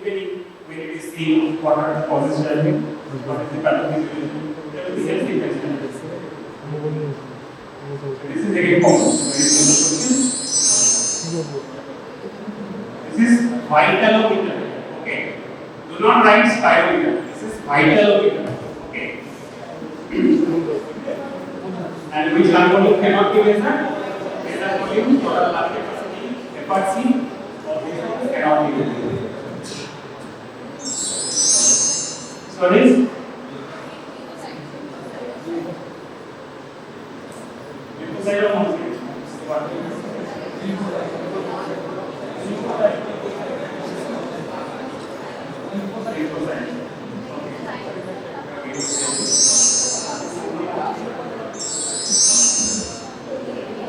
remaining when it is seeing water causes driving, what is the color distribution, everything else you can see. This is again common. Very simple question. This is vitalometer. Okay. Do not write spirometer. This is vitalometer. Okay. And which lung volume cannot be measured? Nasal volume, total lung capacity, FRC, or these ones cannot be measured. So this lymphocyte or monocyte?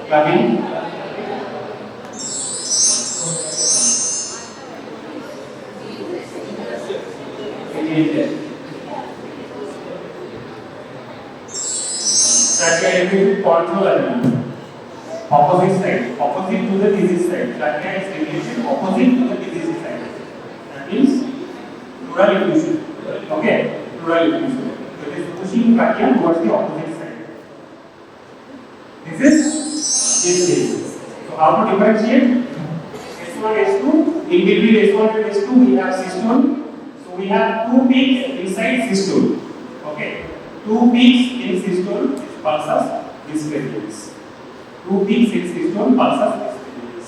Clubbing. Trachea is control opposite side, opposite to the disease side. Trachea is radiation opposite to the disease side. That means pleural effusion. Okay, pleural effusion. So it is pushing trachea towards the opposite side. This is this case. So how to differentiate? S1, S2. In between S1 and S2 we have systole. So we have two peaks inside systole. Okay, two peaks in systole is pulsus disphagia. Two peaks in systole pulsus disphagia.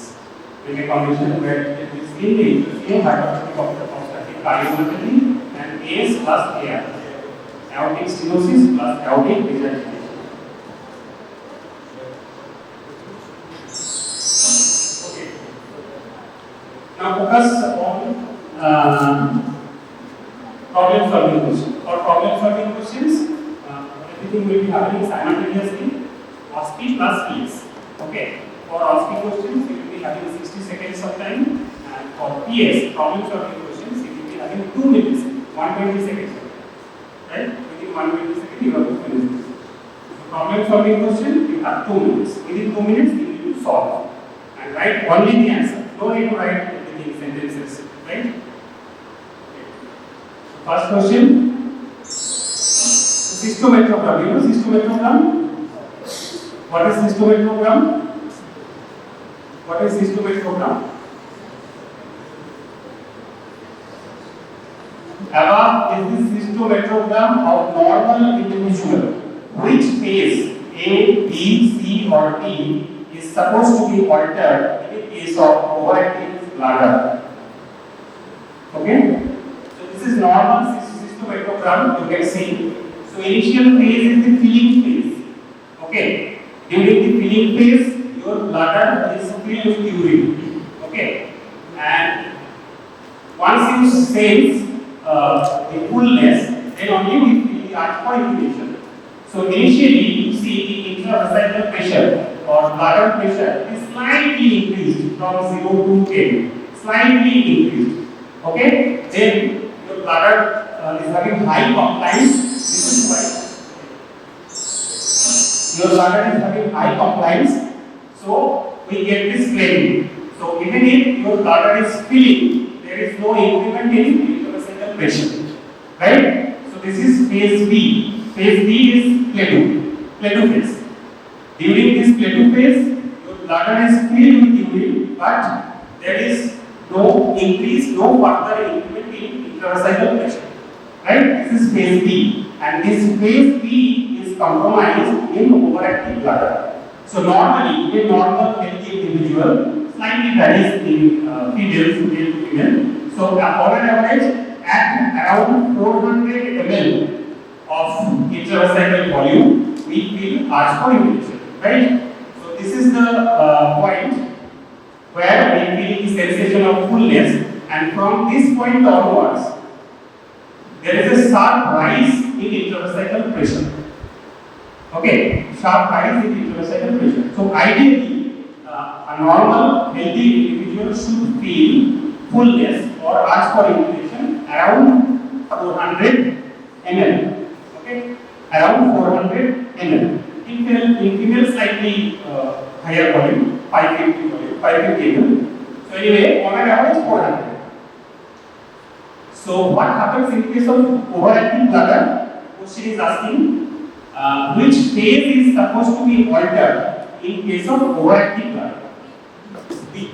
When a condition where it is in the hypertrophic obstructive cardiomyopathy and AS plus AR. Aortic stenosis plus aortic regurgitation. Now focus on problem solving questions. For problem solving questions, everything will be happening simultaneously. OSCE plus PS. Okay. For OSCE questions, you will be having 60 seconds of time, and for PS problem solving questions, you will be having 2 minutes, 120 seconds. Right? Within 120 seconds, you have to finish this. So problem solving question, you have 2 minutes. Within 2 minutes, you need to solve and write only the answer. No need to write sentences, right? Okay. First question, cystometrogram. You know cystometrogram? What is cystometrogram? What is cystometrogram? Above is the cystometrogram of normal individual. Which phase A, B, C or D is supposed to be altered in case of overactive bladder? Okay, so this is normal cystometrogram. You can see. So initial phase is the filling phase. Okay, during the filling phase, your bladder is filled with urine. Okay, and once you sense the fullness, then only we feel the urge for urination. So initially, you see the intravesical pressure or bladder pressure is slightly increased from 0 to 10. Slightly increased. Okay, then your bladder is having high compliance. This is why your bladder is having high compliance. So we get this flaring. So even if your bladder is filling, there is no increment in intravesical pressure. Right? So this is phase B. Phase B is plateau phase. During this plateau phase, your bladder is filled with urine, but there is no increase, no further increment in intravesical pressure. Right? This is phase B, and this phase B is compromised in overactive bladder. So normally, a normal healthy individual slightly varies in females, male to female. So on an average, at around 400 ml of intravesical volume, we feel urge for urination. Right? So this is the point where we feel the sensation of fullness, and from this point onwards, there is a sharp rise in intravesical pressure. Okay, sharp rise in intravesical pressure. So ideally, a normal healthy individual should feel fullness or urge for urination around 400 ml. Okay, around 400 ml. In female slightly higher volume, 550 volume, 550 ml. So anyway, on an average 400. So what happens in case of overactive bladder? Question is asking which phase is supposed to be altered in case of overactive bladder? B.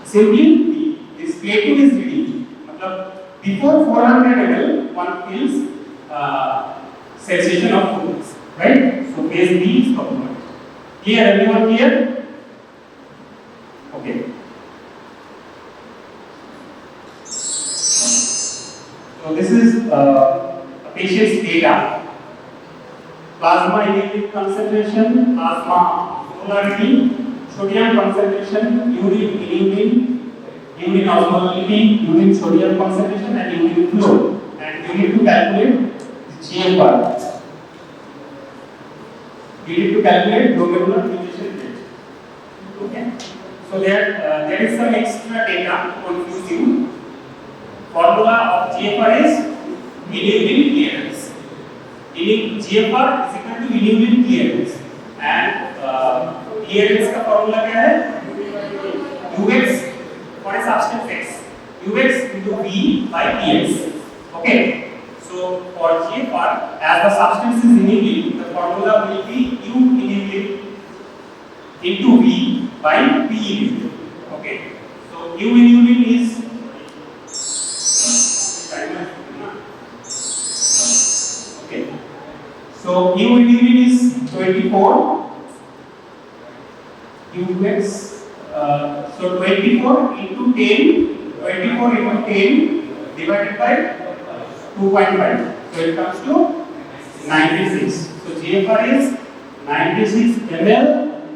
Simply B. This creatinine is reading. Before 400 ml, one feels sensation of fullness, right? So phase B is compromised. Clear? Everyone clear? Okay. So this is a patient's data. Plasma electric concentration, plasma osmolarity, sodium concentration, urine bilirubin, urine osmolarity, urine sodium concentration, and urine flow. And you need to calculate the GFR. You need to calculate glomerular filtration rate. Okay. So there is some extra data to confuse you. Formula of GFR is bilirubin clearance. GFR is equal to bilirubin clearance. And clearance का formula क्या है? UX for a substance X. UX into V by Px. Okay. So for GFR, as the substance is inhibited, the formula will be U inhibited into V by P inhibited. Okay. So U inhibited is okay. So U inhibited is 24. UX so 24 into 10. 24 into 10 divided by 2.5. So it comes to 96. So GFR is 96 ml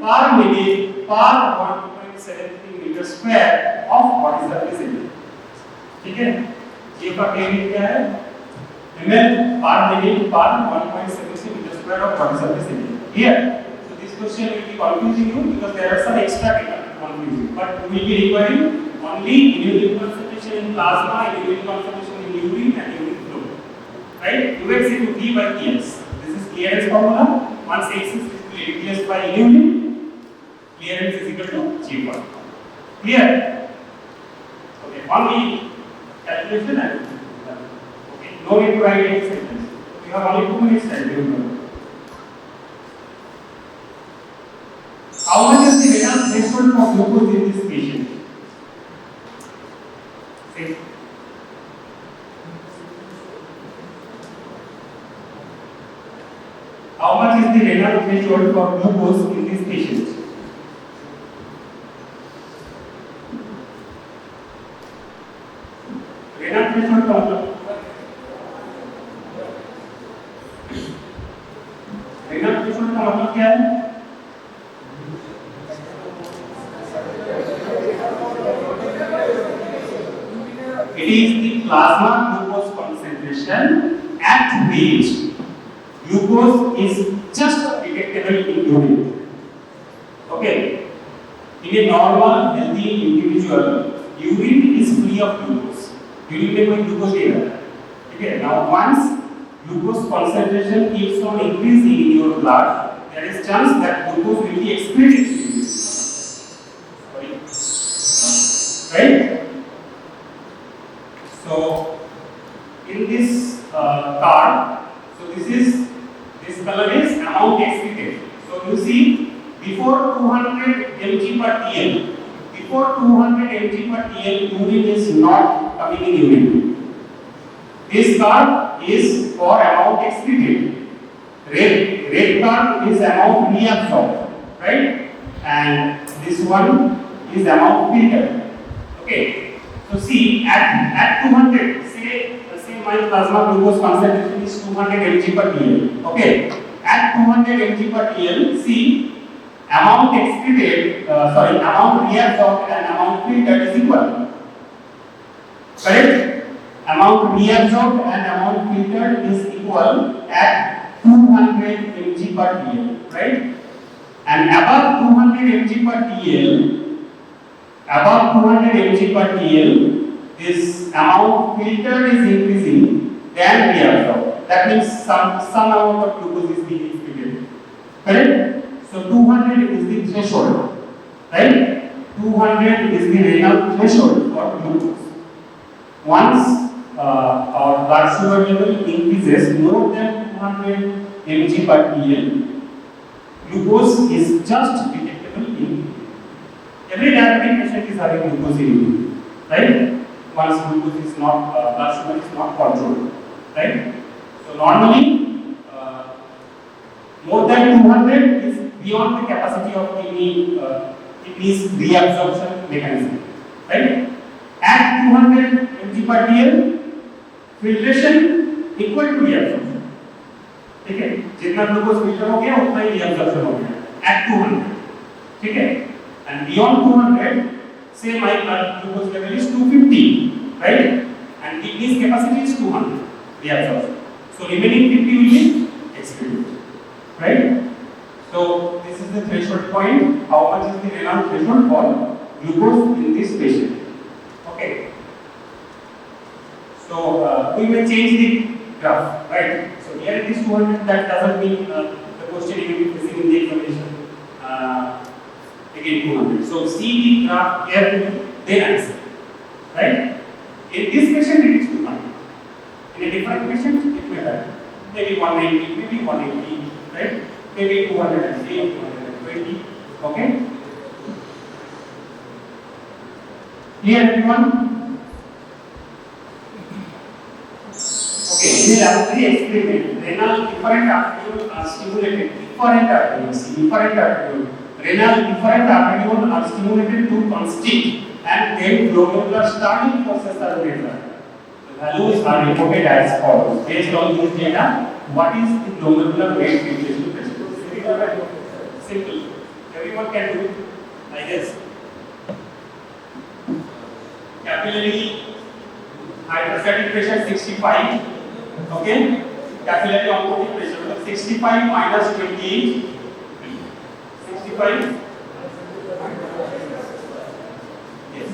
per minute per 1.73 meter square of body surface area. ठीक है? GFR का unit क्या है? ml per minute per 1.73 meter square of body surface area. Here, so this question will be confusing you because there are some extra data to confuse you. But we will be requiring only urine concentration in plasma, urine concentration in urine, and urine flow. Right? UX into V by Ts. This is clearance formula. Once X is replaced by urine, clearance is equal to GFR. Clear? Okay. Only calculation and okay. No need to write any sentence. You have only 2 minutes time. How much is the renal threshold for glucose in this patient? Say. How much is the renal threshold for glucose in this patient? Renal threshold का मतलब renal threshold का मतलब क्या है? It is the plasma glucose concentration at which glucose is just detectable in urine. Okay. In a normal healthy individual, urine is free of glucose. Urine में कोई glucose नहीं रहता. Okay. Now once glucose concentration keeps on increasing in your blood, there is chance that glucose will be excreted in urine. Sorry. Right? So in this card, so this color is amount excreted. So you see before 200 mg per TL, before 200 mg per TL, urine is not coming in urine. This card is for amount excreted. Red card is amount reabsorbed, right? And this one is amount filtered. Okay. So see at 200, say my plasma glucose concentration is 200 mg per TL. Okay. At 200 mg per TL, see amount excreted, amount reabsorbed and amount filtered is equal. Correct? Amount reabsorbed and amount filtered is equal at 200 mg per TL, right? And above 200 mg per TL, above 200 mg per TL, this amount filtered is increasing, then reabsorbed. That means some amount of glucose is being excreted. Correct? So 200 is the threshold, right? 200 is the renal threshold for glucose. Once our blood sugar level increases more than 200 mg per dl, glucose is just detectable in every diabetic patient is having glucose in urine, right? Once glucose is not, blood sugar is not controlled, right? So normally, more than 200 is beyond the capacity of kidney's reabsorption mechanism, right? At 200 mg per dl, filtration equal to reabsorption. ठीक है, जितना glucose filter हो गया उतना ही reabsorption हो गया at 200, ठीक है? And beyond 200, say my blood glucose level is 250, right? And kidney's capacity is 200 reabsorption. So remaining 50 will be excreted, right? So this is the threshold point. How much is the renal threshold for glucose in this patient? Okay. So we may change the graph, right? So here it is 200. That doesn't mean the question you will be facing in the examination. Again 200. So see the graph carefully, then answer, right? In this patient it is 200. In a different patient it may vary. Maybe 190, maybe 180, right? Maybe 210, 220. Okay? Clear everyone? Okay, in the laboratory experiment, renal different arteriole are stimulated, different arteriole. Renal different arteriole are stimulated to constrict and then glomerular starting forces are measured. The values are reported as follows. Based on this data, what is the glomerular weight filtration pressure? Simple. Everyone can do it, I guess. Capillary hydrostatic pressure 65. Okay? Capillary oncotic pressure 65 minus 28. 65. Yes.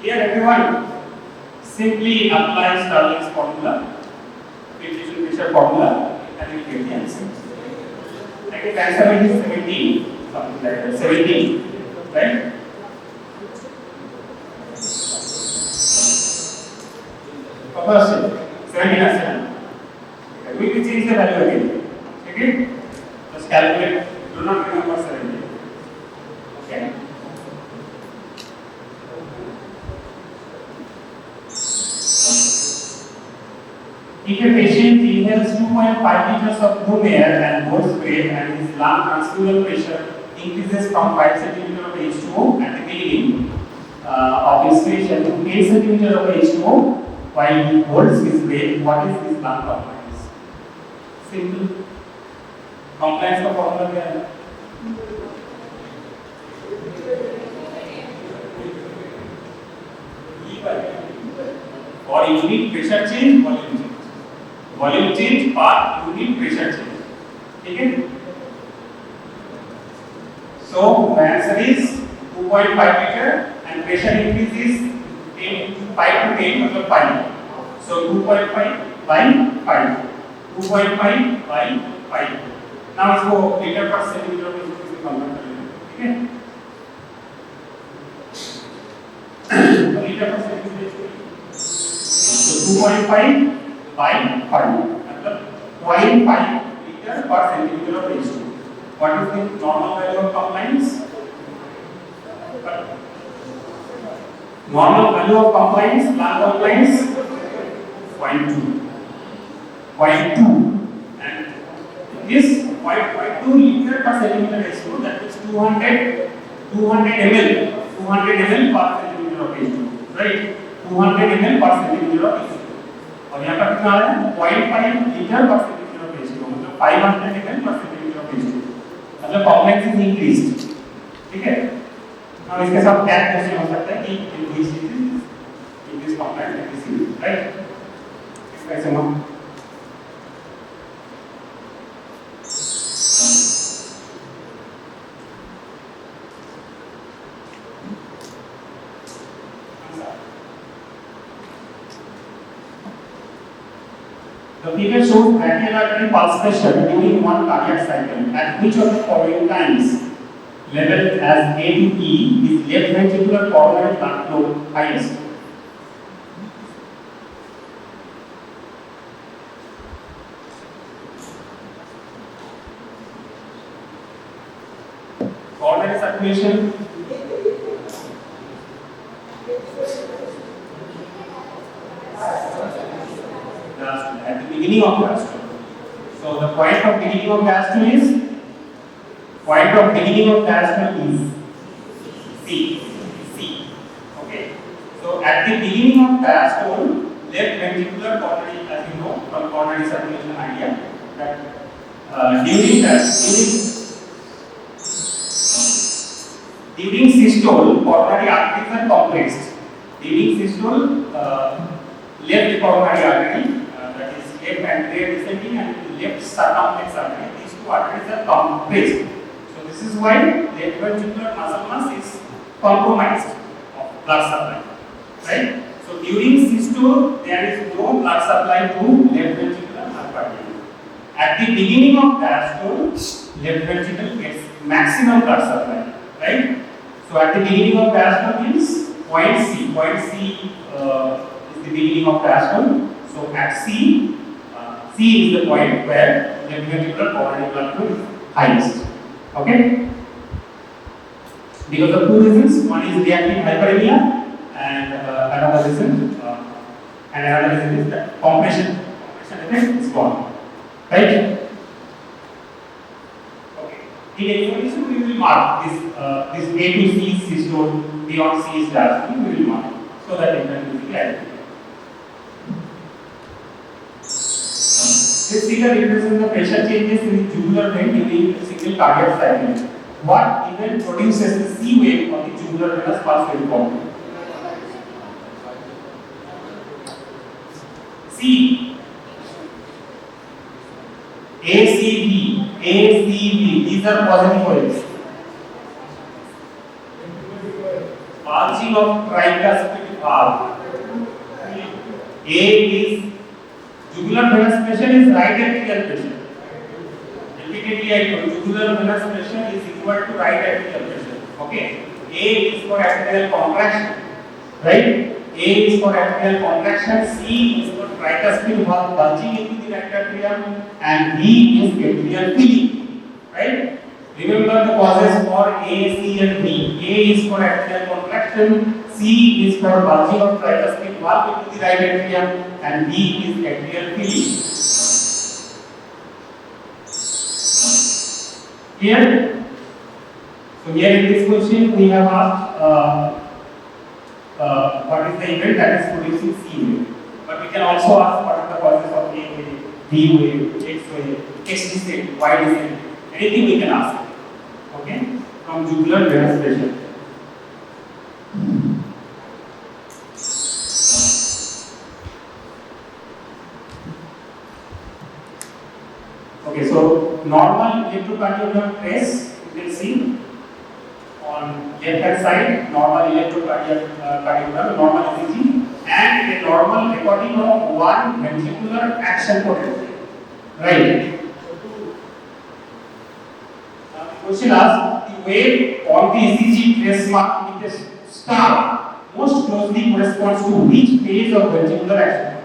Here everyone simply apply Starling's formula, filtration pressure formula, and you will get the answer. I guess the answer is 17, something like that. 17, right? First, 17 answer. We will change the value again. Okay? Just calculate. Do not remember 17. Okay? If a patient inhales 2.5 liters of room air and goes spray and his lung transmural pressure increases from 5 cm of H2O at the beginning of inspiration to 8 cm of H2O while he holds his breath, what is his lung compliance? Simple. Compliance का formula क्या है? और unit pressure change, volume change. Volume change per unit pressure change. ठीक है? So the answer is 2.5 liter and pressure increase is 5 to 10 मतलब 5. So 2.5 by 5. 2.5 by 5. Now इसको litre पर centimetre में इसको कन्वर्ट कर लेंगे, ठीक है? लीटर पर सेंटीमीटर तो 2.5 by 5 मतलब 0.5 liter per centimeter of H2. What is the normal value of compliance? Normal value of compliance, lung compliance 0.2. 0.2 and this 0.2 liter per centimeter H2, that is 200 ml. 200 ml per centimeter of H2, right? 200 ml per centimeter of H2. और यहाँ पर कितना है? 0.5 liter per centimeter of H2, मतलब 500 ml per centimeter of H2. मतलब compliance is increased, ठीक है? अब इसके साथ क्या क्वेश्चन हो सकता है कि in this compliance is right? इस कैसे हम The figure shows brachial artery pulse pressure during one cardiac cycle. At which of the following times labeled as A to E is left ventricular coronary blood flow highest. Coronary circulation. At the beginning of diastole. So the point of beginning of diastole is C. Okay. So at the beginning of diastole, left ventricular coronary, as you know from coronary circulation idea, that during systole, coronary arteries are compressed. During systole, left coronary artery, that is left anterior descending and left circumflex artery, these two arteries are compressed. So this is why left ventricular muscle mass is compromised of blood supply, right? So during systole, there is no blood supply to left ventricular artery. At the beginning of diastole, left ventricle gets maximum blood supply, right? So at the beginning of diastole means point C is the beginning of diastole. So at C is the point where left ventricular coronary blood flow is highest. Okay? Because of two reasons. One is reactive hyperemia, and another reason is that compression effect is gone. Right? Okay. In examination, we will mark this A to C systole, beyond C is diastole. We will mark so that you can easily identify. This figure represents the pressure changes in the jugular vein during a single cardiac cycle. What event produces the C wave on the jugular venous pulse waveform? C. ACV. These are positive waves. Bulging of tricuspid valve. A is jugular venous pressure is right atrial pressure. Repeatedly I told jugular venous pressure is equal to right atrial pressure. Okay. A is for atrial contraction. Right? A is for atrial contraction. C is for tricuspid valve bulging into the right atrium, and D is atrial filling. Right? Remember the causes for A, C, and D. A is for atrial contraction. C is for bulging of tricuspid valve into the right atrium, and D is atrial filling. Clear? So here in this question we have asked what is the event that is producing C wave. But we can also ask what are the causes of A wave, D wave, X wave, X descent, Y descent. Anything we can ask. Okay? From jugular venous pressure. Okay, so normal electrocardiogram trace you can see on left hand side, normal electrocardiogram, normal ECG, and a normal recording of one ventricular action potential. Right. Now the question asks, the wave on the ECG trace mark with a star most closely corresponds to which phase of ventricular action?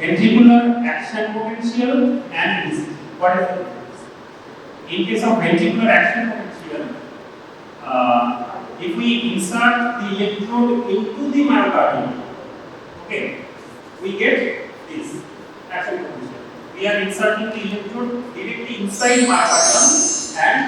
Ventricular action potential and ECG. What is the difference? In case of ventricular action potential, if we insert the electrode into the myocardium, okay, we get this action potential. We are inserting the electrode directly inside myocardium and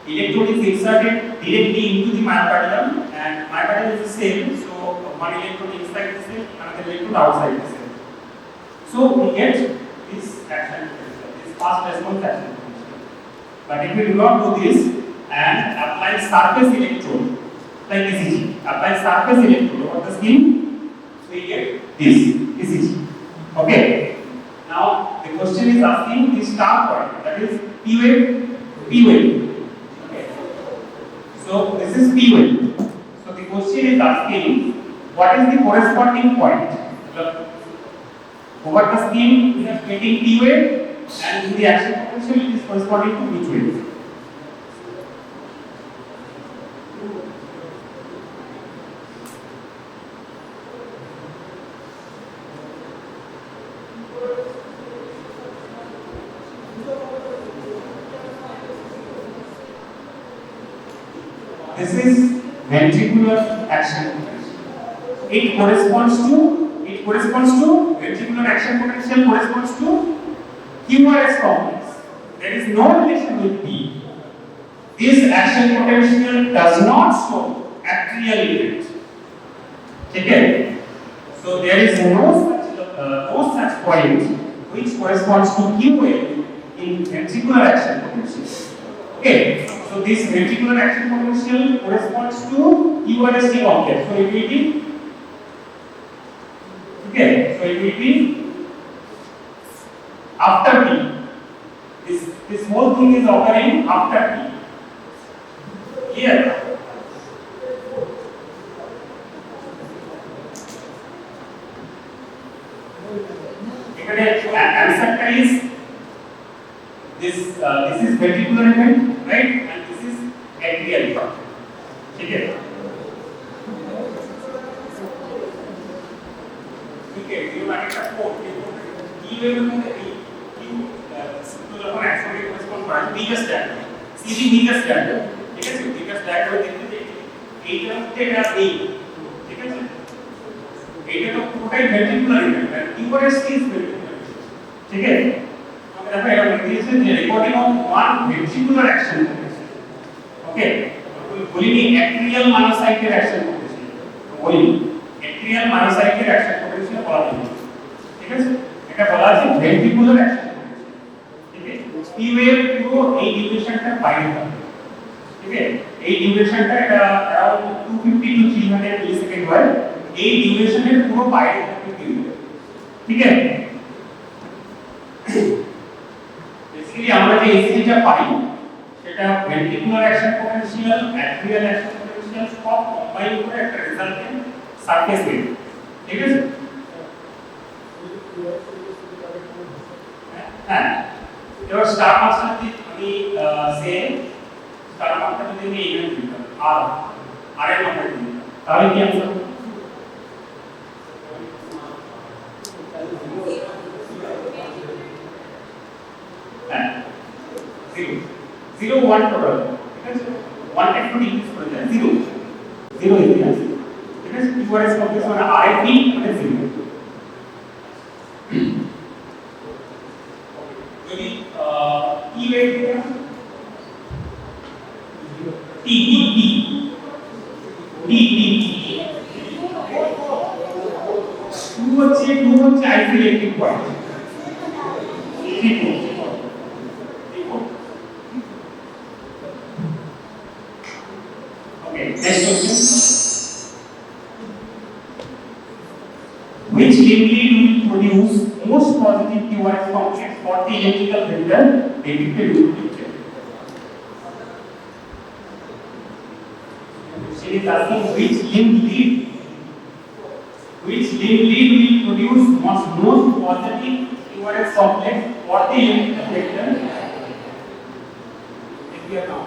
electrode is inserted directly into the myocardium, and myocardium is the same, so one electrode inside the cell, another electrode outside the cell. So we get this action potential, this fast response action potential. But if we do not do this and apply surface electrode, like ECG, apply surface electrode over the skin, we get this ECG. Okay. Now the question is asking the star point, that is P wave, So this is P1. So the question is asking what is the corresponding point? Look, over the scheme we are getting P wave and the action potential is corresponding to which wave? This is ventricular action potential. It corresponds to ventricular action potential corresponds to QRS complex. There is no relation with P. This action potential does not show atrial event. Okay? So there is no such point which corresponds to Q wave in ventricular action potential. Okay, so this ventricular action potential corresponds to QRST complex. So it will be after T. This whole thing is occurring after T. Here. Answer is this is ventricular event, right? And this is atrial event. Okay. Okay, you want to support E wave में तो लोगों ने actually correspond करा biggest standard. CD biggest standard. ठीक है sir, biggest standard देखते हैं 8 of theta A. ठीक है sir. 8 of total ventricular event and QRS is ventricular. ठीक है. अब यहाँ पे this is the recording of one ventricular action potential. Okay. बोलिए atrial monocytic action potential. बोलिए atrial monocytic action potential बोला जाता है. ठीक है सर. এটা বলা আছে ventricular action potential. ठीक है. P wave को এই ডিউরেশনটা বাইরে থাকে. ঠিক আছে. এই ডিউরেশনটা এটা अराउंड 250 to 300 মিলিসেকেন্ড হয়. এই ডিউরেশনের পুরো বাইরে থাকে P wave. ঠিক আছে. বেসিক্যালি আমরা যে এসিটা পাই সেটা ventricular action potential, atrial action potential সব কম্বাইন করে একটা রেজাল্টেন্ট সারফেস ওয়েভ. ঠিক আছে. হ্যাঁ, এবার স্টার মার্কসটা যদি আমি সে স্টার মার্কটা যদি আমি ইভেন্ট দিতাম আর এর নাম্বার দিতাম তাহলে কি आंसर হবে? হ্যাঁ 0 1 টোটাল. ঠিক আছে, 1 একটু ডিক্রিজ করে দেন 0 0 ইজ आंसर. ঠিক আছে, QRS কমপ্লেক্স মানে RFP মানে 0. যদি E wave দিতাম T টু হচ্ছে isolating point. Okay, next question. Which limb lead will produce most positive QRS complex for the electrical filter depicted in the picture? She is asking which limb lead will produce most positive QRS complex for the electrical filter. If we are now.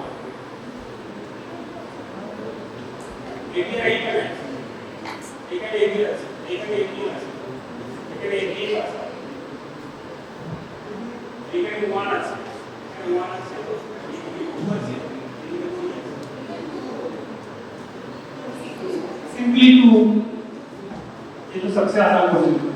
এখানে one আছে. Simply two. ये तो सबसे आसान question है.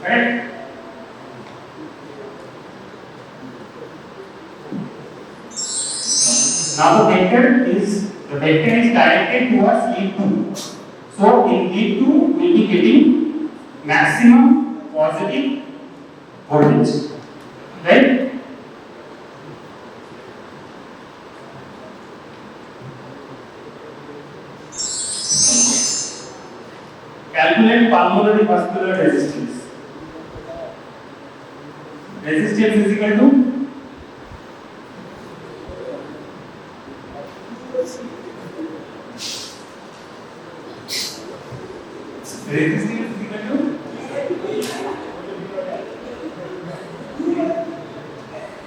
Correct? Now the vector is directed towards lead 2. So in gate 2 we will be getting maximum positive voltage, right? Calculate pulmonary vascular resistance. Resistance is equal to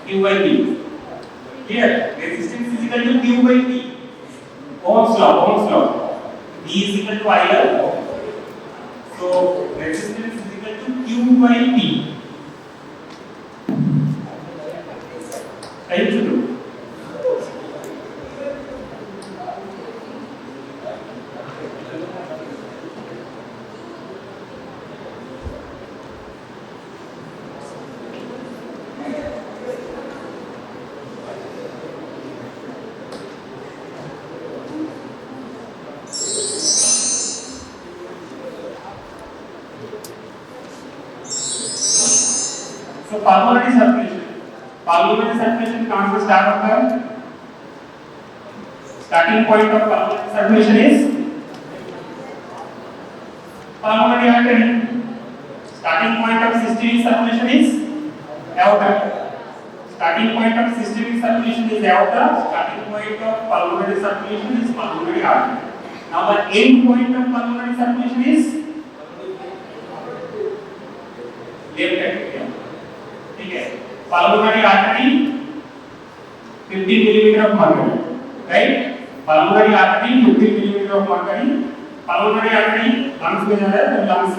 Q by P. Here, resistance is equal to Q by P. Ohm's law. V is equal to IR. So, resistance is equal to Q by P. I used to do. So pulmonary circulation कहाँ से start होता है? Starting point of pulmonary circulation is pulmonary artery. Starting point of systemic circulation is aorta. Starting point of systemic circulation is aorta. Starting point of pulmonary circulation is pulmonary artery. Now the end point of pulmonary circulation is left atrium. ठीक है, pulmonary artery 15 millimeter of mercury, right? Pulmonary artery 15 millimeter of mercury. Pulmonary artery lungs में जा रहा है, तो lungs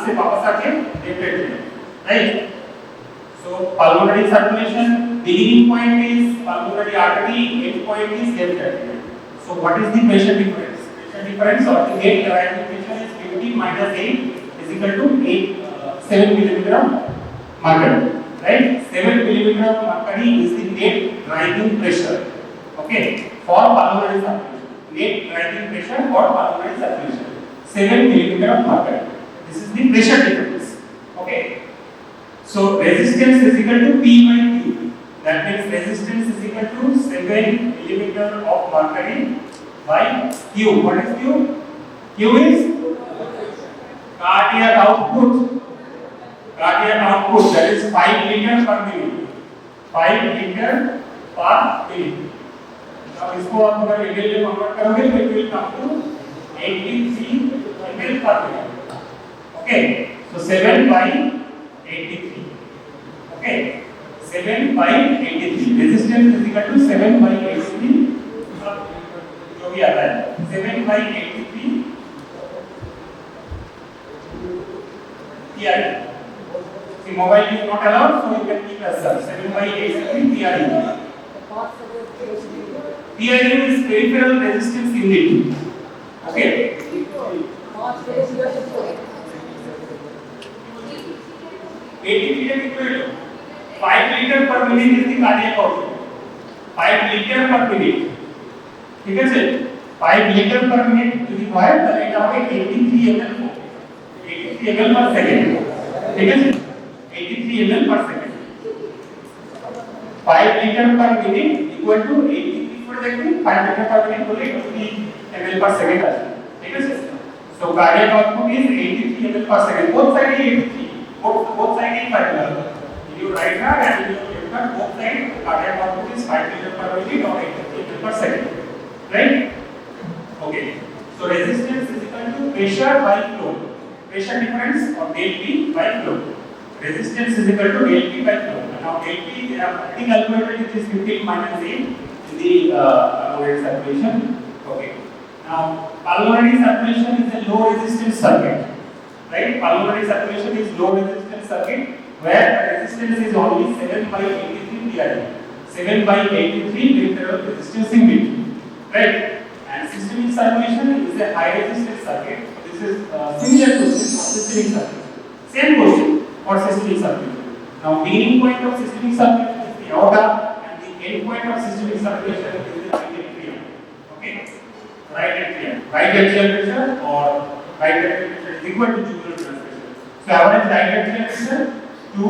से वापस आके left atrium, right? So pulmonary circulation beginning point is pulmonary artery, end point is left atrium. So what is the pressure difference? Pressure difference of the gate driving pressure is 50 minus 8 is equal to 7 millimeter of mercury. Right, 7 millimeter of mercury is the net driving pressure. Okay, for pulmonary circulation. Net driving pressure for pulmonary circulation. 7 millimeter of mercury. This is the pressure difference. Okay. So resistance is equal to P by Q. That means resistance is equal to 7 millimeter of mercury by Q. What is Q? Q is cardiac output. Cardiac output, that is 5 liter per minute. 5 liter per minute. Now इसको आप अगर ml में convert करोगे तो it will come to 83 ml per minute. Okay, so 7 by 83. Okay, 7 by 83. Resistance is equal to 7 by 83. जो भी आता है 7 by 83 TRE. The mobile is not allowed, so you can keep as such. 7 by 83 TRE. TRE is peripheral resistance unit. Okay. 83 is equal to 5 liter per minute is the cardiac output. 5 liter per minute. ठीक है sir? 5 liter per minute to the wire, the rate of 83 ml. 83 ml per second. ठीक है sir? 83 ml per second. 5 liter per minute equal to 83 for exactly 5 liter per minute बोले 80 ml per second आता है. ठीक है sir? So cardiac output is 83 ml per second. Both side is 83. Both side is 5 liter. If you write that and if you look at both side, cardiac output is 5 liter per minute or 83 ml per second. Right? Okay. So resistance is equal to pressure by flow. Pressure difference of del P by flow. Resistance is equal to del P by flow. Now del P, they have already calculated it is 15 minus 8 in the pulmonary circulation. Okay. Now pulmonary circulation is a low resistance circuit. Right? Pulmonary circulation is low resistance circuit where the resistance is only 7 by 83 TRE. 7 by 83 peripheral resistance unit. Right? And systemic circulation is a high resistance circuit. This is similar to this for systemic circuit. Same question for systemic circulation. Now beginning point of systemic circulation is the aorta and the end point of systemic circulation is the right atrium. Okay? Right atrium. Right atrial pressure or right atrial pressure is equal to jugular transmission. So average right atrial pressure 2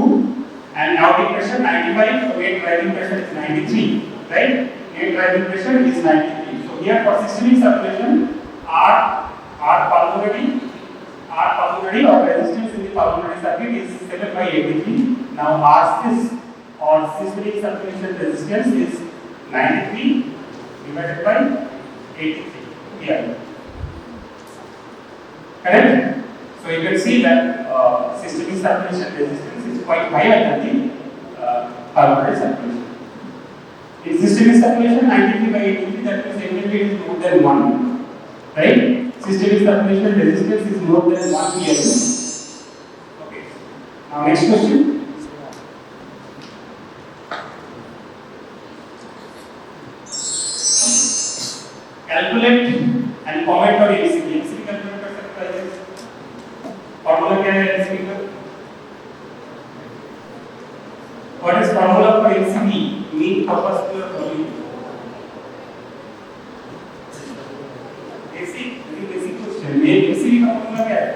and aortic pressure 95. So net driving pressure is 93, right? Net driving pressure is 93. So here for systemic circulation, R pulmonary or resistance in the pulmonary circuit is 7 by 83. Now RSIS or systemic circulation resistance is 93 divided by 83 here. Correct? So you can see that systemic circulation resistance is quite higher than the pulmonary circulation. In systemic circulation 93 by 83, that means evidently it is more than 1. Right? Systemic circulation resistance is more than 1 pm. Okay. Now next question. Calculate and comment on MCV. MCV calculate कर सकता है. Formula क्या है MCV का? What is formula for MCV? Mean corpuscular volume. Basic question. ये MCV का formula क्या है?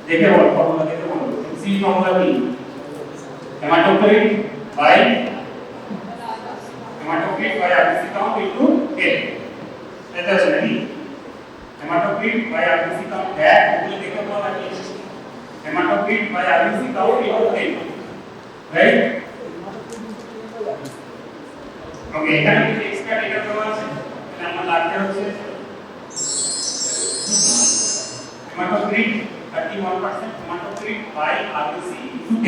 देखिए वो फॉर्मूला कैसे बोलो सी फॉर्मूला की haematocrit by RBC count into K ऐसा है नहीं हेमाटोक्रिट बाय आरबीसी काउंट है वो देखो बोला कि haematocrit by RBC count into K right okay এখানে কি এক্সট্রা ডেটা দেওয়া আছে তাহলে আমরা লাগতে হচ্ছে hematocrit 31% hematocrit by RBC into K.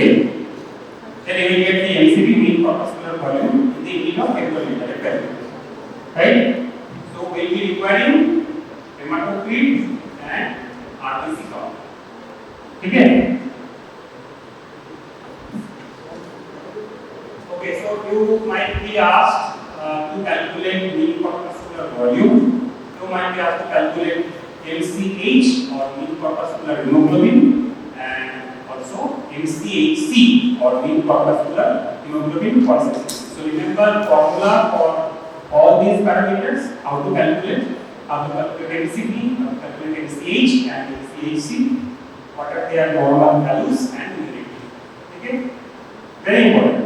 Then you will get the MCV mean corpuscular volume in the unit of hectoliter. Right? So we will be requiring hematocrit and RBC count. Okay? Okay, so you might be asked to calculate mean corpuscular volume. You might be asked to calculate MCH or mean corpuscular hemoglobin and also MCHC or mean corpuscular hemoglobin concentration. So remember formula for all these parameters, how to calculate MCV, how to calculate MCH and MCHC, what are their normal values and relative. Okay? Very important.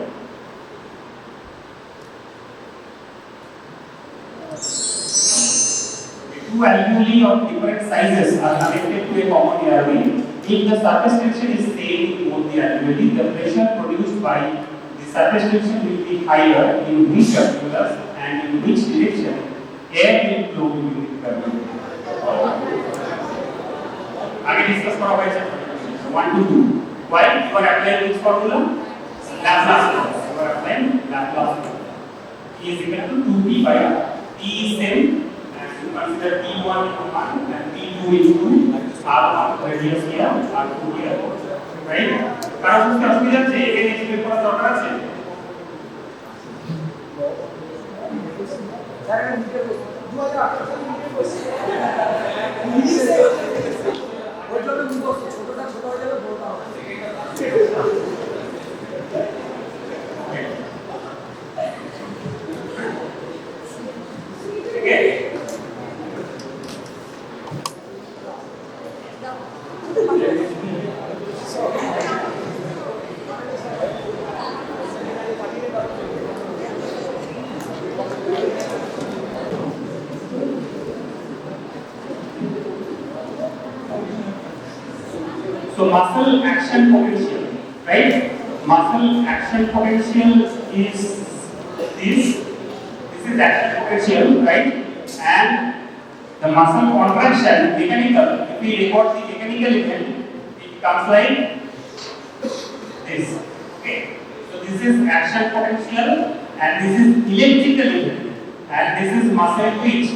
Two alveoli of different sizes are connected to a common airway. If the surface tension is same in both the alveoli, the pressure produced by the surface tension will be higher in which alveolus and in which direction air will flow between the alveoli. आगे discuss करा हुआ है 1 to 2. Why you are applying which formula? Laplace law. You are applying Laplace law. E is equal to 2p by r. T is same. Consider T1 into 1 and T2 into R1 radius here, R2 here, right? কারণ কি অসুবিধা আছে এখানে explain করা দরকার আছে sir নিচে 2018 সালে নিচে বসে ওই জন্য মুখস্থ ছোটটা ছোট হয়ে যাবে বড়টা হবে ঠিক আছে So muscle action potential, right? Muscle action potential is this. This is action potential, right? And the muscle contraction, mechanical. If we record the mechanical event, it comes like this. Okay. So this is action potential, and this is electrical event, and this is muscle twitch.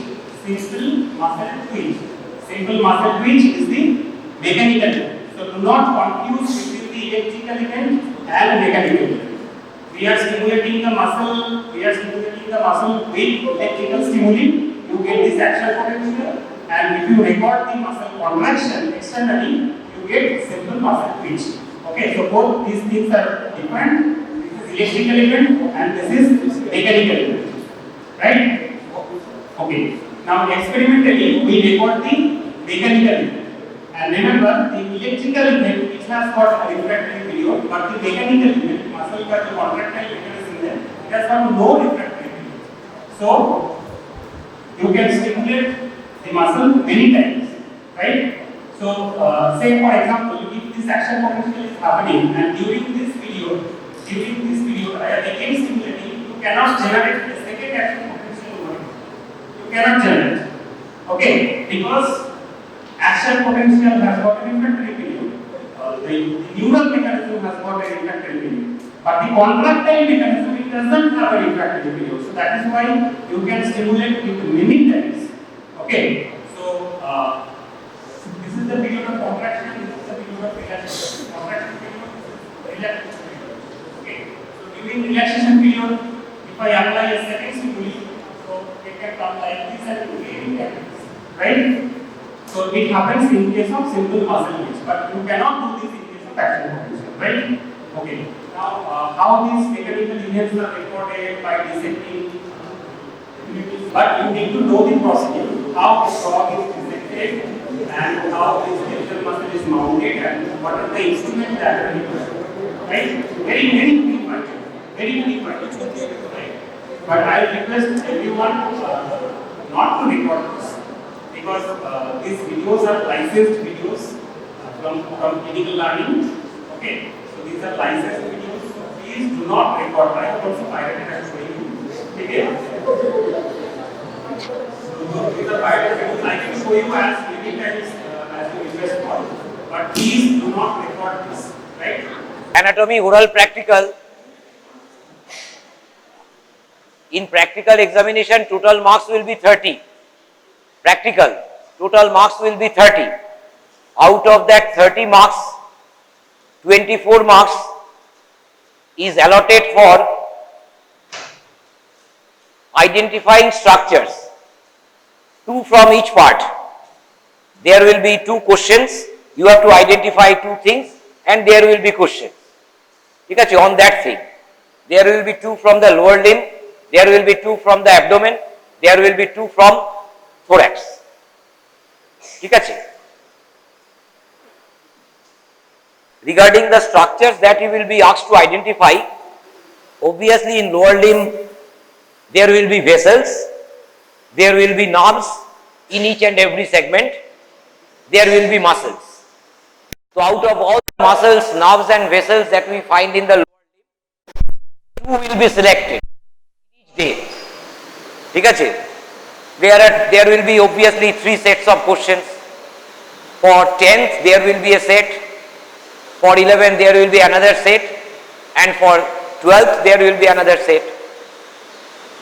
Simple muscle twitch. Simple muscle twitch is the mechanical event. So do not confuse between the electrical event and mechanical event. We are stimulating the muscle with electrical stimuli. You get this action potential, and if you record the muscle contraction externally, you get simple muscle twitch. Okay, so both these things are different. This is electrical event and this is mechanical event. Right? Okay. Now experimentally we record the mechanical event. And remember, the electrical event which has got a refractory period, but the mechanical event, muscle का जो contractile mechanism है, it has got no refractory period. So you can stimulate the muscle many times, right? So say for example, if this action potential is happening and during this period I am again stimulating, you cannot generate a second action potential over it. You cannot generate, okay? Because action potential has got a refractory period. The neural mechanism has got a refractory period. But the contractile mechanism, it doesn't have a refractory period. So that is why you can stimulate it many times. Okay. So this is the period of contraction, this is the period of relaxation. Contraction period, relaxation period. Okay. So during relaxation period, if I apply a second stimuli, so it can come like this and again like this. Right? So it happens in case of simple muscle twitch, but you cannot do this in case of action potential, right? Okay. Now, how these mechanical events are recorded by dissecting, but you need to know the procedure, how the frog is dissected and how the skeletal muscle is mounted and what are the instruments that are used, right? Very deep question, very right? But I request everyone not to record this. Because these videos are licensed videos from clinical learning. Okay, so these are licensed videos. So please do not record. I have also pirated and showing you. Okay. So these are pirated videos. I can show you as many times as you request for. But please do not record this. Right? Anatomy, oral, practical. In practical examination, total marks will be 30. Practical, total marks will be 30. Out of that 30 marks, 24 marks is allotted for identifying structures, 2 from each part. There will be 2 questions, you have to identify 2 things and there will be questions. On that thing. There will be 2 from the lower limb, there will be 2 from the abdomen, there will be 2 from thorax. Regarding the structures that you will be asked to identify, obviously in lower limb there will be vessels, there will be nerves in each and every segment, there will be muscles. So out of all the muscles, nerves and vessels that we find in the lower limb, 2 will be selected each day. There will be obviously 3 sets of questions. For 10th there will be a set, for 11th there will be another set, and for 12th there will be another set.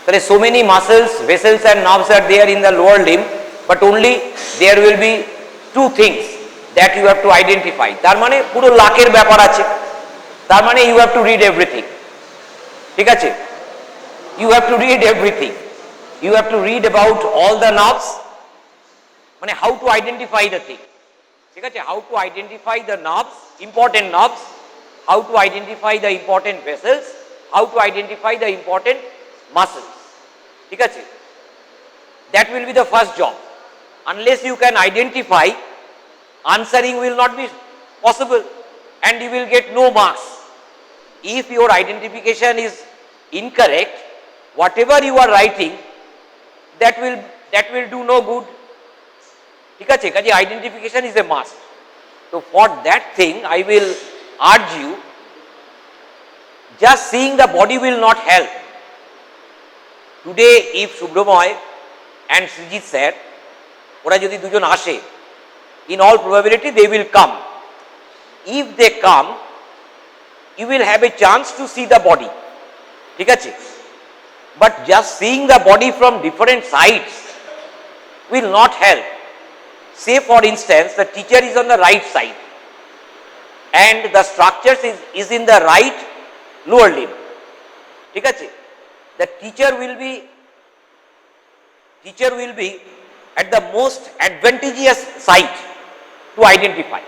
There are so many muscles, vessels and nerves are there in the lower limb, but only there will be 2 things that you have to identify. Tar mane puro laker byapar ache. Tar mane you have to read everything. ঠিক আছে? You have to read everything. You have to read about all the nerves, how to identify the thing. How to identify the nerves, important nerves, how to identify the important vessels, how to identify the important muscles. That will be the first job. Unless you can identify, answering will not be possible and you will get no marks. If your identification is incorrect, whatever you are writing, that will do no good. Identification is a must. So for that thing, I will urge you, just seeing the body will not help. Today, if Subromoy and Srijit sir, ওরা যদি দুজন আসে, in all probability they will come. If they come, you will have a chance to see the body. But just seeing the body from different sides will not help. Say for instance, the teacher is on the right side and the structure is in the right lower limb. The teacher will be at the most advantageous site to identify.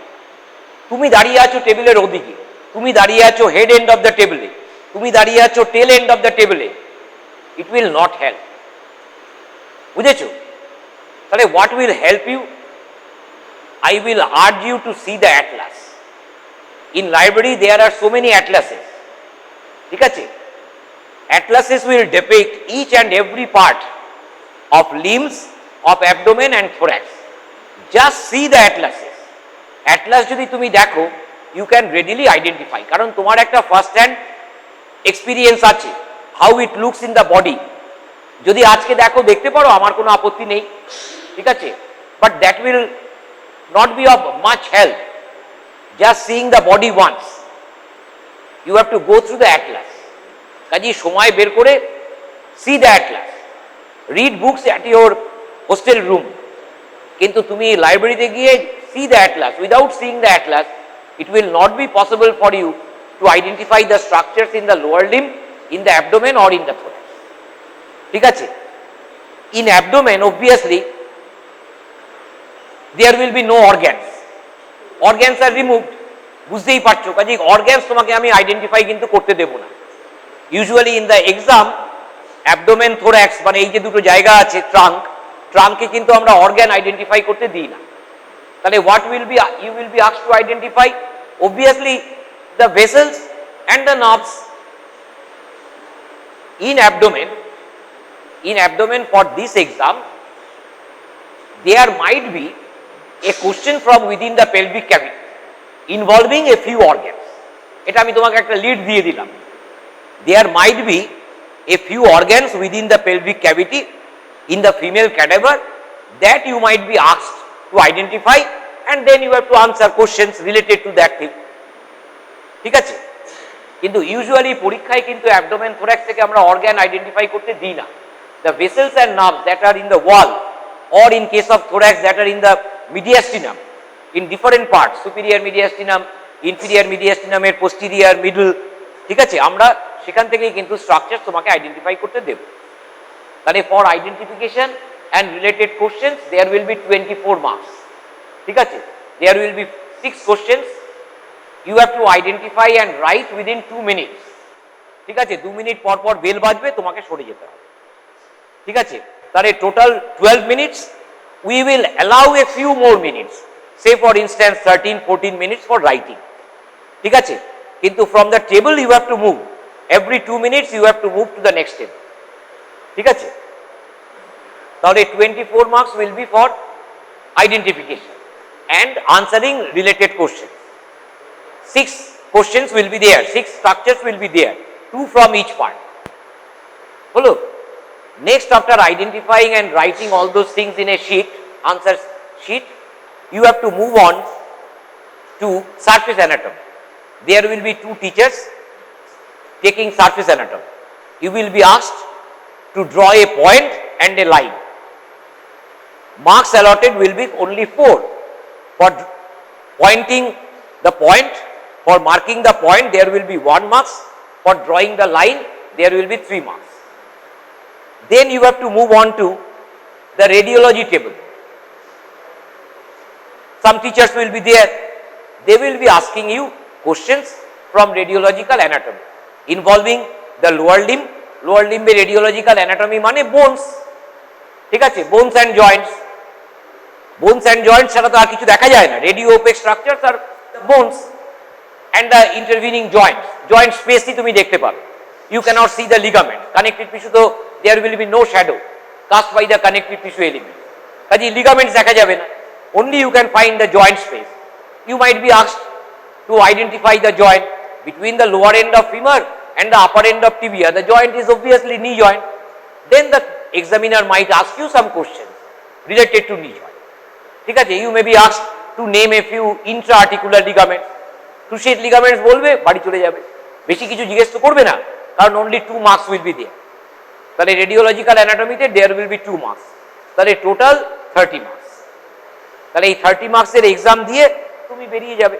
তুমি দাঁড়িয়ে আছো টেবিলের ওদিকে, তুমি দাঁড়িয়ে আছো head end of the টেবিলে, তুমি দাঁড়িয়ে আছো টেল এন্ড অফ দ্য টেবিলে, ইট উইল নট হেল্প। বুঝেছো? তাহলে what will help you? I will urge you to see the atlas. In library there are so many atlases. ঠিক আছে? Atlases will depict each and every part of limbs, of abdomen and thorax. Just see the atlases. Atlas যদি তুমি দেখো, you can readily identify. কারণ তোমার একটা first hand experience আছে, how it looks in the body. যদি আজকে দেখো, দেখতে পারো, আমার কোনো আপত্তি নেই, ঠিক আছে, but that will not be of much help. Just seeing the body once, you have to go through the atlas. কাজে সময় বের করে see the atlas, read books at your hostel room, কিন্তু তুমি লাইব্রেরিতে গিয়ে see the atlas. Without seeing the atlas, it will not be possible for you to identify the structures in the lower limb, in the abdomen or in the thorax. ঠিক আছে? In abdomen obviously there will be no organs. Organs are removed. বুঝতেই পারছো, কাজে organs তোমাকে আমি identify কিন্তু করতে দেব না। Usually in the exam abdomen thorax মানে এই যে দুটো জায়গা আছে, ট্রাঙ্কে কিন্তু আমরা অর্গান আইডেন্টিফাই করতে দিই না। তাহলে what will be you will be asked to identify? Obviously the vessels and the nerves. In abdomen for this exam there might be a question from within the pelvic cavity involving a few organs. এটা আমি তোমাকে একটা lead দিয়ে দিলাম। There might be a few organs within the pelvic cavity in the female cadaver that you might be asked to identify, and then you have to answer questions related to that thing. ঠিক আছে? কিন্তু usually পরীক্ষায় কিন্তু abdomen thorax থেকে আমরা organ identify করতে দিই না। The vessels and nerves that are in the wall, or in case of thorax that are in the mediastinum, in different parts, superior mediastinum, inferior mediastinum এর posterior, middle, ঠিক আছে, আমরা সেখান থেকেই কিন্তু স্ট্রাকচার তোমাকে আইডেন্টিফাই করতে দেব। তাহলে for identification and related questions there will be 24 marks. ঠিক আছে? There will be 6 questions. You have to identify and write within 2 minutes. ঠিক আছে? 2 মিনিট পর পর বেল বাজবে, তোমাকে সরে যেতে হবে। ঠিক আছে? তাহলে total 12 minutes. We will allow a few more minutes, say for instance 13-14 minutes for writing. ঠিক আছে? কিন্তু from the table you have to move, every 2 minutes you have to move to the next table. ঠিক আছে? তাহলে 24 marks will be for identification and answering related question. 6 questions will be there, 6 structures will be there, 2 from each part. Holo? Next, after identifying and writing all those things in a sheet, answer sheet, you have to move on to surface anatomy. There will be 2 teachers taking surface anatomy. You will be asked to draw a point and a line. Marks allotted will be only 4. For pointing the point, for marking the point, there will be 1 marks. For drawing the line, there will be 3 marks. Then you have to move on to the radiology table. Some teachers will be there. They will be asking you questions from radiological anatomy involving the lower limb. Lower limb radiological anatomy মানে bones. ঠিক আছে? Bones and joints. Bones and joints ছাড়া তো আর কিছু দেখা যায় না। Radio opaque structures আর bones and the intervening joints. Joint space তুমি দেখতে পাবে। You cannot see the ligament. Connective tissue তো there will be no shadow cast by the connective tissue element. কাজে ligaments দেখা যাবে না। Only you can find the joint space. You might be asked to identify the joint between the lower end of femur and the upper end of tibia. The joint is obviously knee joint. Then the examiner might ask you some questions related to knee joint. ঠিক আছে? You may be asked to name a few intra-articular ligaments. Cruciate ligaments বলবে, বাড়ি চলে যাবে। বেশি কিছু জিজ্ঞেস তো করবে না, কারণ only 2 marks will be there. তাহলে রেডিওলজিক্যাল অ্যানাটমিতে there will be 2 marks. তাহলে টোটাল 30 marks. তাহলে এই 30 মার্কসের এক্সাম দিয়ে তুমি বেরিয়ে যাবে।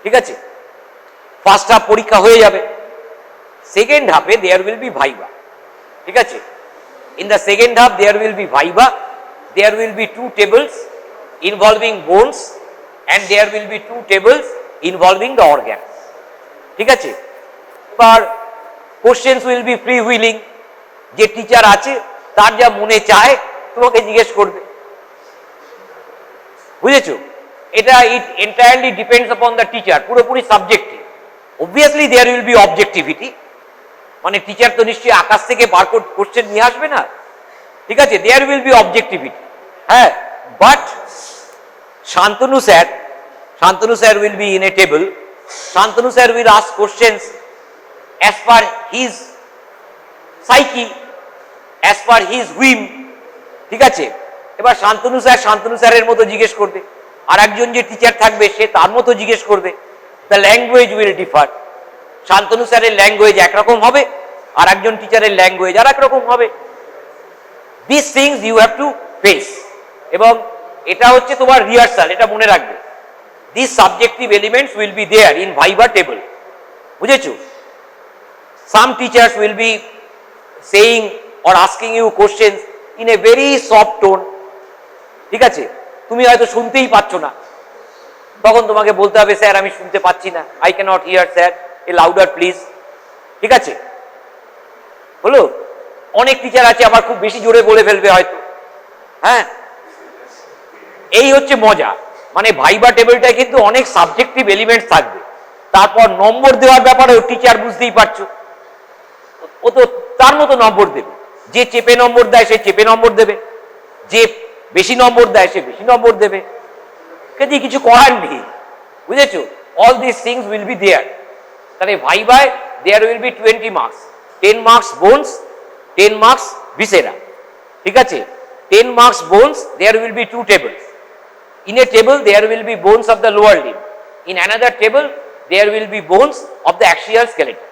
ঠিক আছে? ফার্স্ট হাফ পরীক্ষা হয়ে যাবে। সেকেন্ড হাফে there will be ভাইবা। ঠিক আছে? In the second half there will be viva. There will be 2 tables involving bones and there will be 2 tables involving the organs. ঠিক আছে, এবার questions will be free wheeling, যে teacher আছে তার যা মনে চায় তোমাকে জিজ্ঞেস করবে, বুঝেছো? এটা it entirely depends upon the teacher, পুরোপুরি subjective. Obviously there will be objectivity, মানে টিচার তো নিশ্চয়ই আকাশ থেকে বারকোড কোশ্চেন নিয়ে আসবে না, ঠিক আছে? দেয়ার উইল বি অবজেক্টিভিটি, হ্যাঁ, but Shantanu sir will be in a table. Shantanu sir will ask questions as per his psyche, as per his whim, ঠিক আছে? এবার শান্তনু স্যারের মতো জিজ্ঞেস করবে, আর একজন যে টিচার থাকবে সে তার মতো জিজ্ঞেস করবে। The language will differ. Shantanu স্যারের ল্যাঙ্গুয়েজ একরকম হবে, আর একজন টিচারের ল্যাঙ্গুয়েজ আর একরকম হবে। This things you have to face, এবং এটা হচ্ছে তোমার রিহার্সাল, এটা মনে রাখবে। This subjective elements will be there in viva table, বুঝেছো? Some teachers will be saying or asking you questions in a very soft tone, ঠিক আছে? তুমি হয়তো শুনতেই পাচ্ছ না, তখন তোমাকে বলতে হবে স্যার আমি শুনতে পাচ্ছি না, I cannot hear sir, a louder please, ঠিক আছে? হলো? অনেক টিচার আছে আবার খুব বেশি জোরে বলে ফেলবে হয়তো, হ্যাঁ। এই হচ্ছে মজা, মানে ভাইবা টেবিলটায় কিন্তু অনেক সাবজেক্টিভ এলিমেন্টস থাকবে। তারপর নম্বর দেওয়ার ব্যাপারেও টিচার বুঝতেই পারছো, ও তো তার মতো নম্বর দেবে। যে চেপে নম্বর দেয় সে চেপে নম্বর দেবে, যে বেশি নম্বর দেয় সে বেশি নম্বর দেবে, কাজে কিছু করার নেই, বুঝেছো? All this things will be there. তাহলে ভাইবায় there will be 20 marks, 10 marks bones, 10 marks viscera, ঠিক আছে? 10 marks bones, there will be 2 tables. In a table there will be bones of the lower limb, in another table there will be bones of the axial skeleton.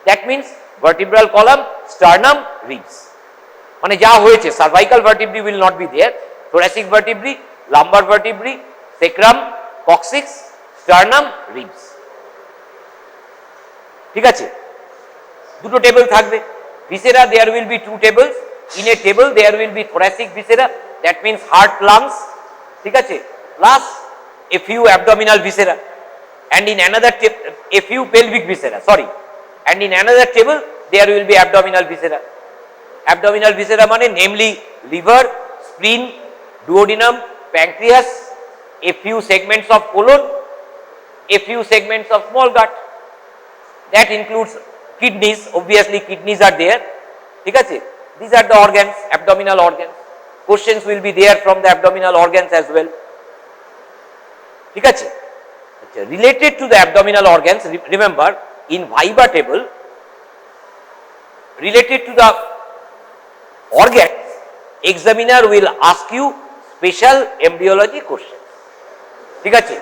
That means vertebral column, sternum, ribs. মানে যা হয়েছে, cervical vertebrae will not be there, thoracic vertebrae, lumbar vertebrae, sacrum, coccyx, sternum, ribs, ঠিক আছে? দুটো table থাকবে। Viscera there will be 2 tables. In a table there will be thoracic viscera, that means heart, lungs, ঠিক আছে, plus a few abdominal viscera, and in another a few pelvic viscera, sorry, and in another table there will be abdominal viscera. Abdominal viscera মানে namely liver, spleen, duodenum, pancreas, a few segments of colon, a few segments of small gut, that includes kidneys, obviously kidneys are there, ঠিক আছে? These are the organs, abdominal organs. Questions will be there from the abdominal organs as well, ঠিক আছে? Related to the abdominal organs, remember in viva table, related to the organs, examiner will ask you special embryology questions, ঠিক আছে?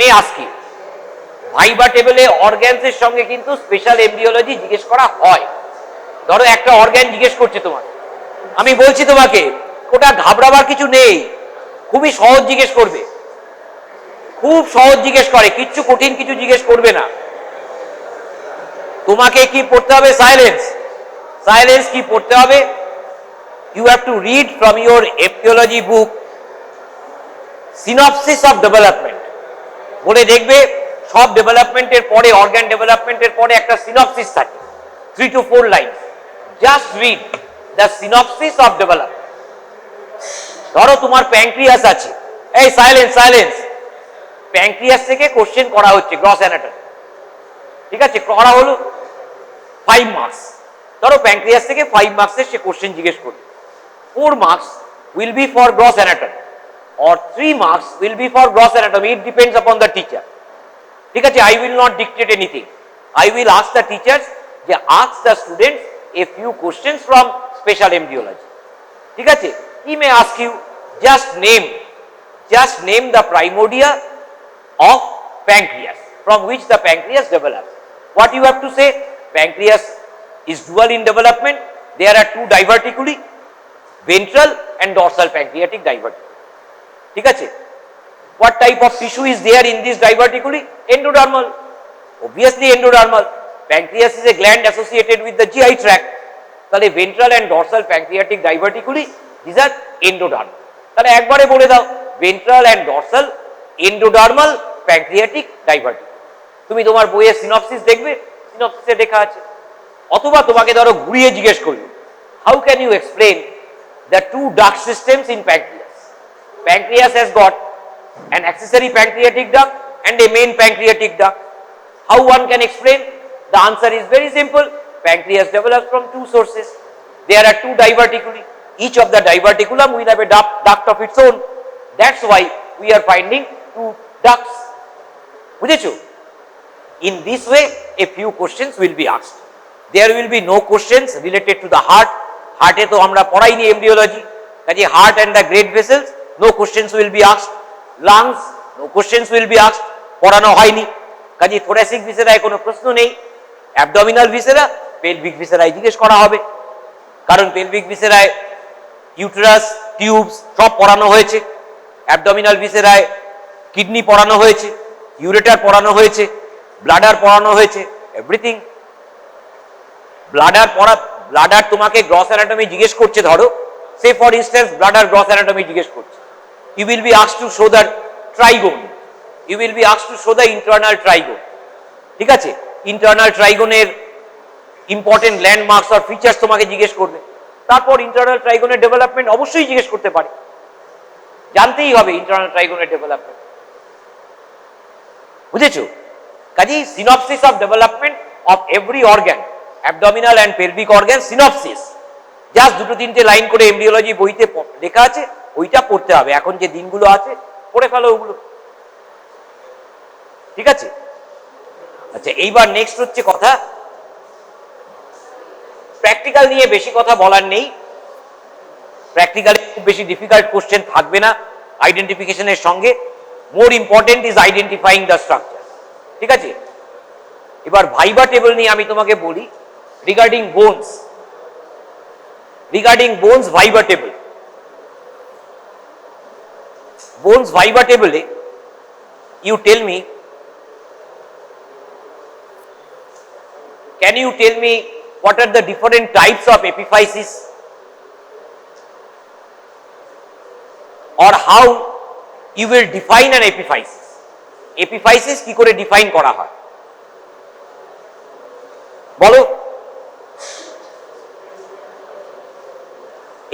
may ask you, viva টেবিলে organs এর সঙ্গে কিন্তু special embryology জিজ্ঞেস করা হয়। ধরো একটা অর্গান জিজ্ঞেস করছে তোমার, আমি বলছি তোমাকে ওটা ঘাবড়াবার কিছু নেই, খুবই সহজ জিজ্ঞেস করবে, খুব সহজ জিজ্ঞেস করে, কিচ্ছু কঠিন কিছু জিজ্ঞেস করবে না। তোমাকে কি পড়তে হবে? সাইলেন্স। সাইলেন্স কি পড়তে হবে? You have to read from your embryology book synopsis of development, বলে দেখবে সব ডেভেলপমেন্টের পরে, অর্গান ডেভেলপমেন্টের পরে একটা সিনপসিস থাকে, 3 to 4 line. Just read the synopsis of development. ধরো তোমার প্যানক্রিয়াস আছে, এই সাইলেন্স সাইলেন্স, প্যানক্রিয়াস থেকে কোশ্চেন করা হচ্ছে গ্রস অ্যানাটমি, ঠিক আছে, করা হলো 5 মার্কস। ধরো প্যানক্রিয়াস থেকে 5 মার্কসের সে কোশ্চেন জিজ্ঞেস করবে। 4 marks will be for gross anatomy or 3 marks will be for gross anatomy, it depends upon the teacher, ঠিক আছে? I will not dictate anything, I will ask the teachers, যে ask the students a few questions from special embryology, ঠিক আছে? He may ask you just name the primordia of pancreas, from which the pancreas develops. What you have to say? Pancreas is dual in development, there are 2 diverticuli, ventral and dorsal pancreatic diverticuli, ঠিক আছে? What type of tissue is there in this diverticuli? Endodermal, obviously endodermal. Pancreas is a gland associated with the GI tract, তাহলে ventral and dorsal pancreatic diverticuli, these are endodermal. তাহলে একবারে বলে দাও, ventral and dorsal endodermal pancreatic diverticulum. তুমি তোমার বইয়ের synopsis দেখবে, সিনপসিসে লেখা আছে। অথবা তোমাকে ধরো ঘুরিয়ে জিজ্ঞেস করলো, how can you explain the two duct systems in pancreas? Pancreas has got an accessory pancreatic duct and a main pancreatic duct. How one can explain? The answer is very simple. Pancreas develops from two sources. There are two diverticuli. Each of the diverticulum will have a duct of its own. That's why we are finding two ducts. বুঝেছো? In this way, a few questions will be asked. There will be no questions related to the heart. Heart e to amra পড়াইনি embryology. কাজে heart and the great vessels, no questions will be asked. Lungs, no questions will be asked. পড়ানো হয়নি। কাজে thoracic viscera কোনো প্রশ্ন নেই। abdominal viscera, pelvic viscera জিজ্ঞেস করা হবে। কারণ pelvic viscera ইউটেরাস, টিউবস সব পড়ানো হয়েছে। abdominal viscera কিডনি পড়ানো হয়েছে, ইউরেটার পড়ানো হয়েছে, ব্লাডার পড়ানো হয়েছে, এভরিথিং। ব্লাডার তোমাকে গ্রস অ্যানাটমি জিজ্ঞেস করছে, ধরো সে for instance bladder gross anatomy জিজ্ঞেস করছে। You will be asked to show the trigone, you will be asked to show the internal trigone. ঠিক আছে, ইন্টারনাল ট্রাইগোনের ইম্পর্টেন্ট ল্যান্ডমার্কস আর ফিচার্স তোমাকে জিজ্ঞেস করবে। তারপর ইন্টারনাল ট্রাইগোনের ডেভেলপমেন্ট অবশ্যই জিজ্ঞেস করতে পারে, জানতেই হবে ইন্টারনাল ট্রাইগোনের ডেভেলপমেন্ট। বুঝেছো? কাজেই synopsis of development of every organ, abdominal and pelvic organ synopsis, just দুটো তিনটে লাইন করে এমব্রিওলজি বইতে লেখা আছে, ওইটা পড়তে হবে। এখন যে দিনগুলো আছে পড়ে ফেলো ওগুলো। ঠিক আছে? আচ্ছা, এইবার নেক্সট হচ্ছে কথা, প্র্যাকটিক্যাল নিয়ে বেশি কথা বলার নেই। প্র্যাকটিক্যালি খুব বেশি ডিফিকাল্ট কোশ্চেন থাকবে না আইডেন্টিফিকেশনের সঙ্গে। More important is identifying the structure. ঠিক আছে, এবার ভাইবা টেবল নিয়ে আমি তোমাকে বলি। Regarding bones, viva table, bones viva টেবলে you tell me, can you tell me what are the different types of epiphysis, or how you will define an epiphysis? Epiphysis কি করে ডিফাইন করা হয় বলো?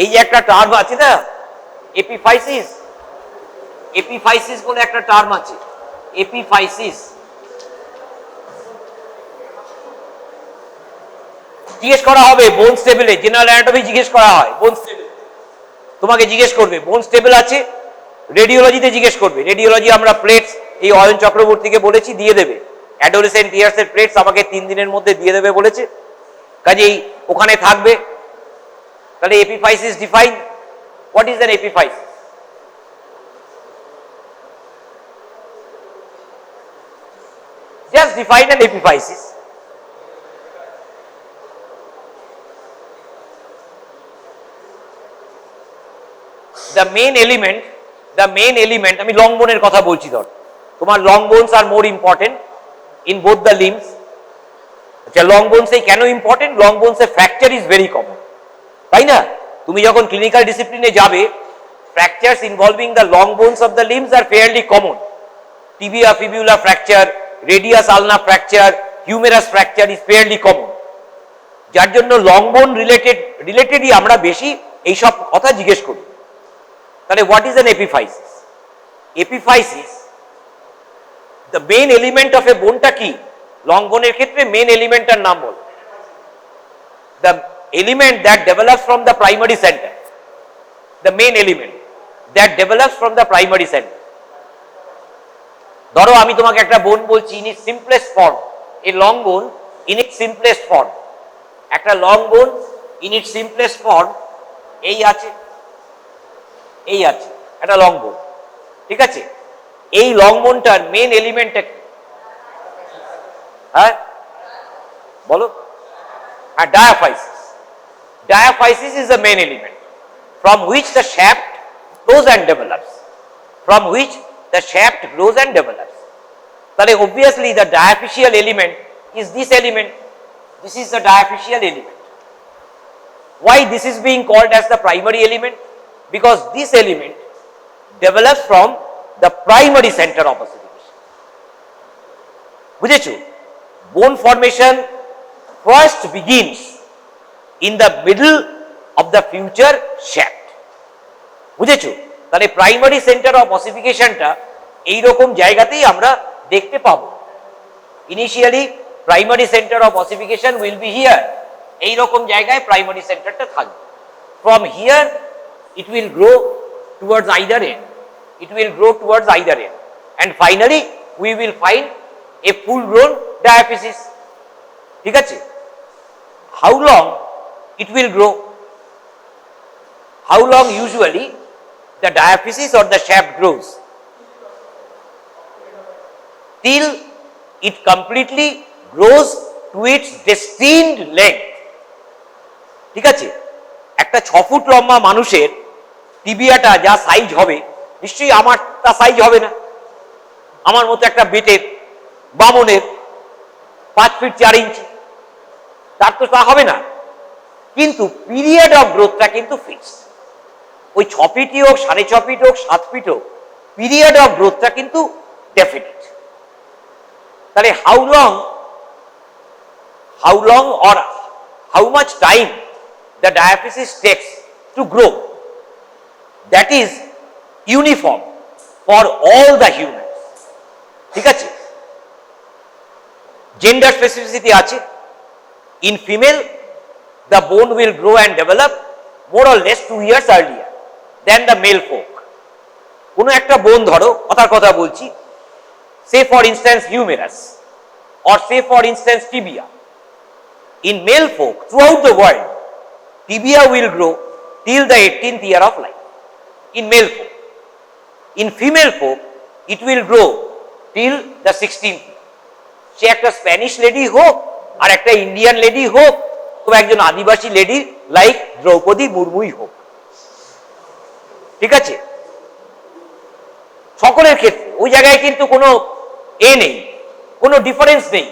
এই যে একটা টার্ম আছে না এপিফাইসিস, এপিফাইসিস বলে একটা টার্ম আছে। এপিফাইসিস জিজ্ঞেস করা হবে বোনস টেবিলে, জেনারেল অ্যানাটমি জিজ্ঞেস করা হয় বোনস টেবিলে। তোমাকে জিজ্ঞেস করবে বোনস টেবিল আছে, রেডিওলজিতে জিজ্ঞেস করবে। রেডিওলজি আমরা প্লেটস এই অয়ন চক্রবর্তীকে বলেছি দিয়ে দেবে, অ্যাডোলেসেন্ট ইয়ার্স এর প্লেটস আমাকে 3 দিনের মধ্যে দিয়ে দেবে বলেছে। কাজেই ওখানে থাকবে। তাহলে epiphysis define, what is an epiphysis? Just define an epiphysis. The main element, আমি লং বোনের কথা বলছি। ধর তোমার long bones are more important in both the limbs. আচ্ছা, লং বোনসে কেন ইম্পর্টেন্ট? লং বোনসে ফ্র্যাকচার ইজ ভেরি কমন, তাই না? তুমি যখন ক্লিনিক্যাল ডিসিপ্লিনে যাবে, fractures involving the long bones of the limbs are fairly common. Tibia fibula fracture, radius ulna fracture, humerus fracture is fairly common. যার জন্য লং বোন রিলেটেডই আমরা বেশি এইসব কথা জিজ্ঞেস করি। তাহলে what is an epiphysis? Epiphysis, the main element of a বোনটা কি? লং বোনের ক্ষেত্রে মেইন এলিমেন্টটার নাম বল। The element that develops from the primary centre, the main element that develops from the primary centre. ধরো আমি তোমাকে একটা বোন বলছি in its simplest form, a long bone in its simplest form. একটা long bone in its simplest form এই আছে, এই আছে একটা লং বোন। ঠিক আছে, এই লং বোনটার মেন এলিমেন্টটা কি? হ্যাঁ বলো। হ্যাঁ, diaphysis. Diaphysis is the main element from which the shaft grows and develops. From which the shaft grows and develops. তাহলে obviously the diaphysial element is this element. This is the diaphysial element. Why this is being called as the primary element? Because this element develops from the primary center of ossification. বুঝেছো? Bone formation first begins in the middle of the future shaft. বুঝেছো? তাহলে primary centre of অসিফিকেশনটা এইরকম জায়গাতেই আমরা দেখতে পাবো। Initially primary centre of ossification will be here, এইরকম জায়গায় প্রাইমারি সেন্টারটা থাকবে। From here it will grow towards either end, it will grow towards either end, and finally we will find a full grown diaphysis. ঠিক আছে? How long it will grow? How long usually the diaphysis or the shaft grows? Till it completely grows to its destined length. ঠিক আছে? একটা 6 foot লম্বা মানুষের টিবিয়াটা যা size হবে, নিশ্চয়ই আমার তা সাইজ হবে না। আমার মতো একটা বেটের বামনের 5 ফিট 4 ইঞ্চি, তার তো তা হবে না। কিন্তু পিরিয়ড অফ গ্রোথটা কিন্তু ফিক্সড। ওই 6 ফিটই হোক, 6.5 ফিট হোক, 7 ফিট হোক, পিরিয়ড অফ গ্রোথটা কিন্তু ডেফিনিট। তাহলে how long or how much time the diaphysis takes to grow, that is uniform for all the humans. ঠিক আছে? জেন্ডার স্পেসিফিসিটি আছে। In female the bone will grow and develop more or less 2 years earlier than the male folk. কোনো একটা বোন ধরো, কথা বলছি, say for instance humerus or say for instance tibia. In male folk throughout the world, tibia will grow till the 18th year of life. In male folk. In female folk it will grow till the 16th year. সে একটা Spanish lady হোক আর একটা Indian lady হোক, অথবা একজন আদিবাসী lady like Draupadi মুর্মুই হোক। ঠিক আছে? সকলের ক্ষেত্রে ওই জায়গায় কিন্তু কোনো নেই, কোনো ডিফারেন্স নেই।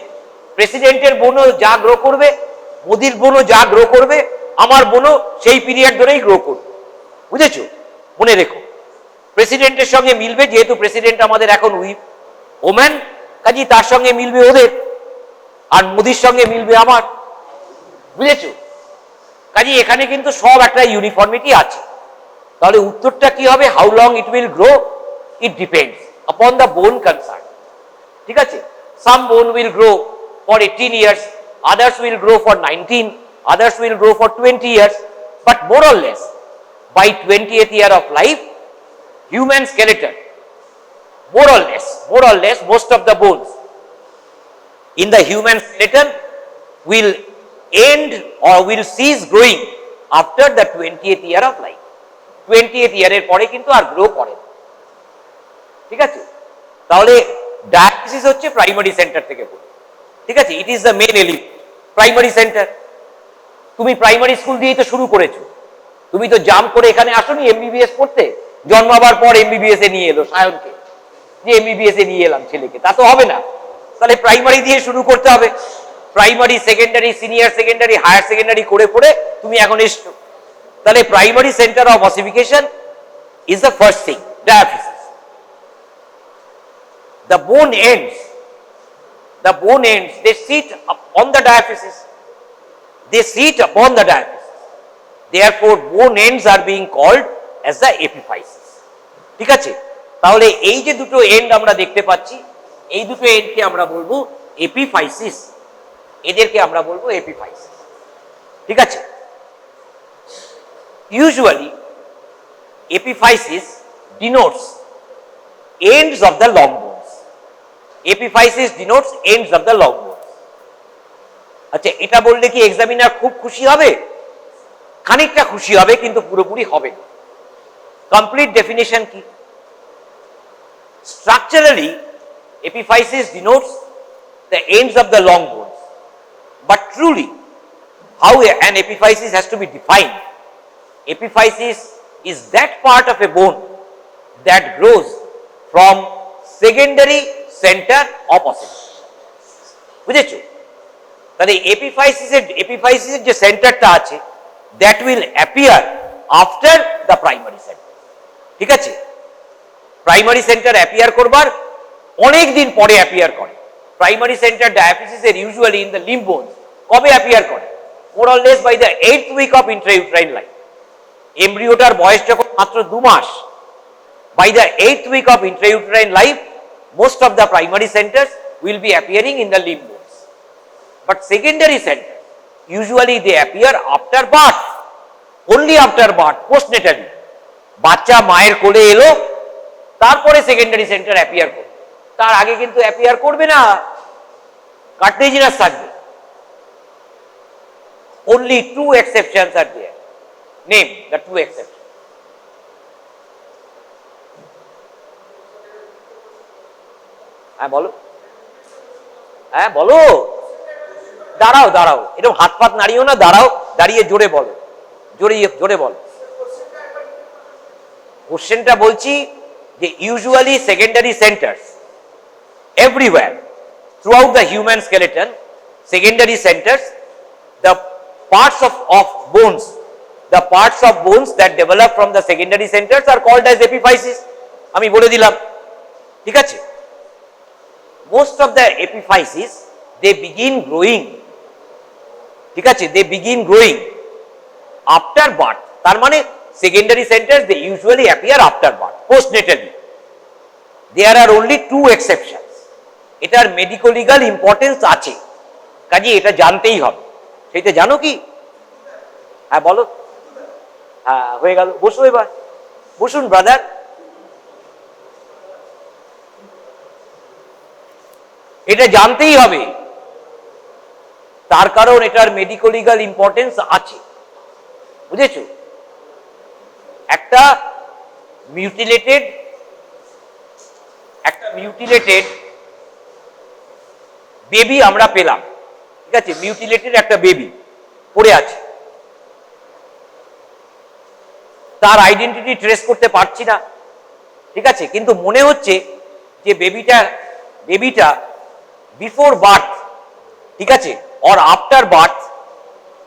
প্রেসিডেন্টের বোনও যা গ্রো করবে, মোদির বোনও যা গ্রো করবে, আমার বোনও সেই পিরিয়ড ধরেই গ্রো করবে। বুঝেছো? মনে রেখো, প্রেসিডেন্টের সঙ্গে মিলবে, যেহেতু প্রেসিডেন্ট আমাদের এখন ওম্যান, কাজী তার সঙ্গে মিলবে ওদের, আর মোদির সঙ্গে মিলবে আমার। বুঝেছো? কাজী এখানে কিন্তু সব একটা ইউনিফর্মিটি আছে। তাহলে উত্তরটা কি হবে? How long it will grow? It depends upon the bone concern. ঠিক আছে? সাম বোন will grow for 18 years, others will grow for 19, others will grow for 20 years, but more or less by 20th year of life, human skeleton, more or less most of the bones in the human skeleton will end or will cease growing after the 20th year of life. 20th year এর পরে কিন্তু আর grow করে না। ঠিক আছে? তাহলে diagnosis হচ্ছে primary centre থেকে বলি। ঠিক আছে? It is the main element, primary centre. তুমি প্রাইমারি স্কুল দিয়েই তো শুরু করেছো, তুমি তো জাম্প করে এখানে আসোনি এমবিবিএস পড়তে। জন্মাবার পর এমবিবিএস এ নিয়ে এলো সায়নকে, যে এমবিবিএস এ নিয়ে এলাম ছেলেকে, তা তো হবে না। তাহলে প্রাইমারি দিয়ে শুরু করতে হবে। Primary, secondary, senior secondary, higher secondary করে করে তুমি এখন এসছো। তাহলে primary centre of ossification is the first thing, diaphysis. The bone ends, they sit upon the diaphysis. Therefore bone ends are being called as the epiphysis. ঠিক আছে? তাহলে এই যে দুটো এন্ড আমরা দেখতে পাচ্ছি, এই দুটো এন্ডকে আমরা বলবো এপিফাইসিস, এদেরকে আমরা বলবো এপিফাইসিস। ঠিক আছে? Usually epiphysis denotes ends of the long bones. Epiphysis denotes ends of the long bones. আচ্ছা, এটা বললে কি এক্সামিনার খুব খুশি হবে? খানিকটা খুশি হবে, কিন্তু পুরোপুরি হবে না। কমপ্লিট ডেফিনেশন কি? Structurally epiphysis denotes the ends of the long bones, but truly how an epiphysis has to be defined? Epiphysis is that part of a bone that grows from secondary center of ossification. বুঝেছো? তাহলে এপিফাইসিসের যে সেন্টারটা আছে, that will appear after the primary center. ঠিক আছে? Primary centre appear করবার অনেক দিন পরে অ্যাপিয়ার করে। প্রাইমারি সেন্টার ডায়াফিসিসের usually in the limb bones কবে অ্যাপিয়ার করে? More or less by the 8th week of intrauterine life. এমব্রিওটার বয়স যখন মাত্র 2 মাস, by the 8th week of intrauterine life, most of the primary centers will be appearing in the limb bones. But secondary centers, usually they appear after birth, only after birth, postnatally. বাচ্চা মায়ের কোলে এলো, তারপরে secondary centre appear করবে, তার আগে কিন্তু appear করবে না, কার্টেজিনাস থাকবে। Only 2 exceptions are there. Name the 2 exceptions. হ্যাঁ বলো, হ্যাঁ বলো, দাঁড়াও দাঁড়াও, এরকম হাত পাত নাড়িও না, দাঁড়াও, দাঁড়িয়ে জোরে বলো, জোরে জোরে বলো। কোশ্চেনটা বলছি যে usually secondary centres everywhere throughout the human skeleton, secondary centres, the parts of bones, the parts of bones that develop from the secondary centers are called as epiphysis. আমি বলে দিলাম, ঠিক আছে? Most of the epiphysis they begin growing, ঠিক আছে, they begin growing after birth. তার মানে secondary centers they usually appear after birth, postnatally. There are only 2 exceptions. এটার মেডিকো লিগাল ইম্পর্টেন্স আছে, কাজে এটা জানতেই হবে। সেটা জানো কি? হ্যাঁ বলো। হ্যাঁ হয়ে গেল, বসো এবার, বসুন ব্রাদার। এটা জানতেই হবে, তার কারণ এটার মেডিকো লিগাল ইম্পর্টেন্স আছে, বুঝেছো? একটা মিউটিলেটেড বেবি আমরা পেলাম, ঠিক আছে, মিউটিলেটেড একটা বেবি পড়ে আছে, তার আইডেন্টিটি ট্রেস করতে পারছি না, ঠিক আছে, কিন্তু মনে হচ্ছে যে বেবিটা বিফোর বার্থ, ঠিক আছে, অর আফটার বার্থ,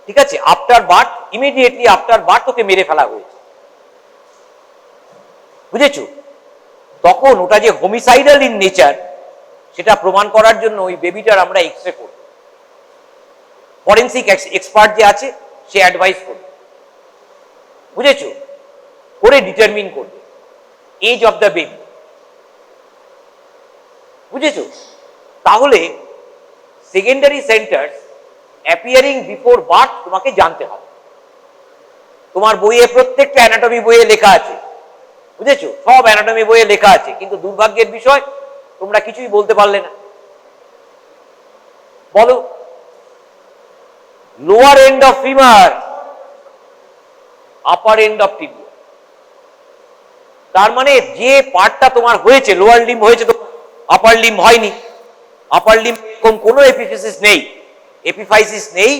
ঠিক আছে, after birth, immediately after birth ওকে মেরে ফেলা হয়েছে, বুঝেছো? তখন ওটা যে হোমিসাইডাল ইন নেচার সেটা প্রমাণ করার জন্য ওই বেবিটার আমরা এক্সরে করব, ফরেন্সিক এক্সপার্ট যে আছে সে অ্যাডভাইস করবে, বুঝেছো, করে ডিটারমিন করবে এজ অফ দ্য বেবি, বুঝেছো? তাহলে secondary centres appearing before birth তোমাকে জানতে হবে। তোমার বইয়ে, প্রত্যেকটা অ্যানাটমি বইয়ে লেখা আছে, বুঝেছো, সব অ্যানাটমি বইয়ে লেখা আছে, কিন্তু দুর্ভাগ্যের বিষয় তোমরা কিছুই বলতে পারলে না। বলো, lower end of femur, upper end of tibia. তার মানে যে পার্টটা তোমার হয়েছে, লোয়ার লিম্ব হয়েছে, তো আপার লিম্ব হয়নি। আপার লিম্ব কোনো এপিফিসিস নেই, এপিফাইসিস নেই,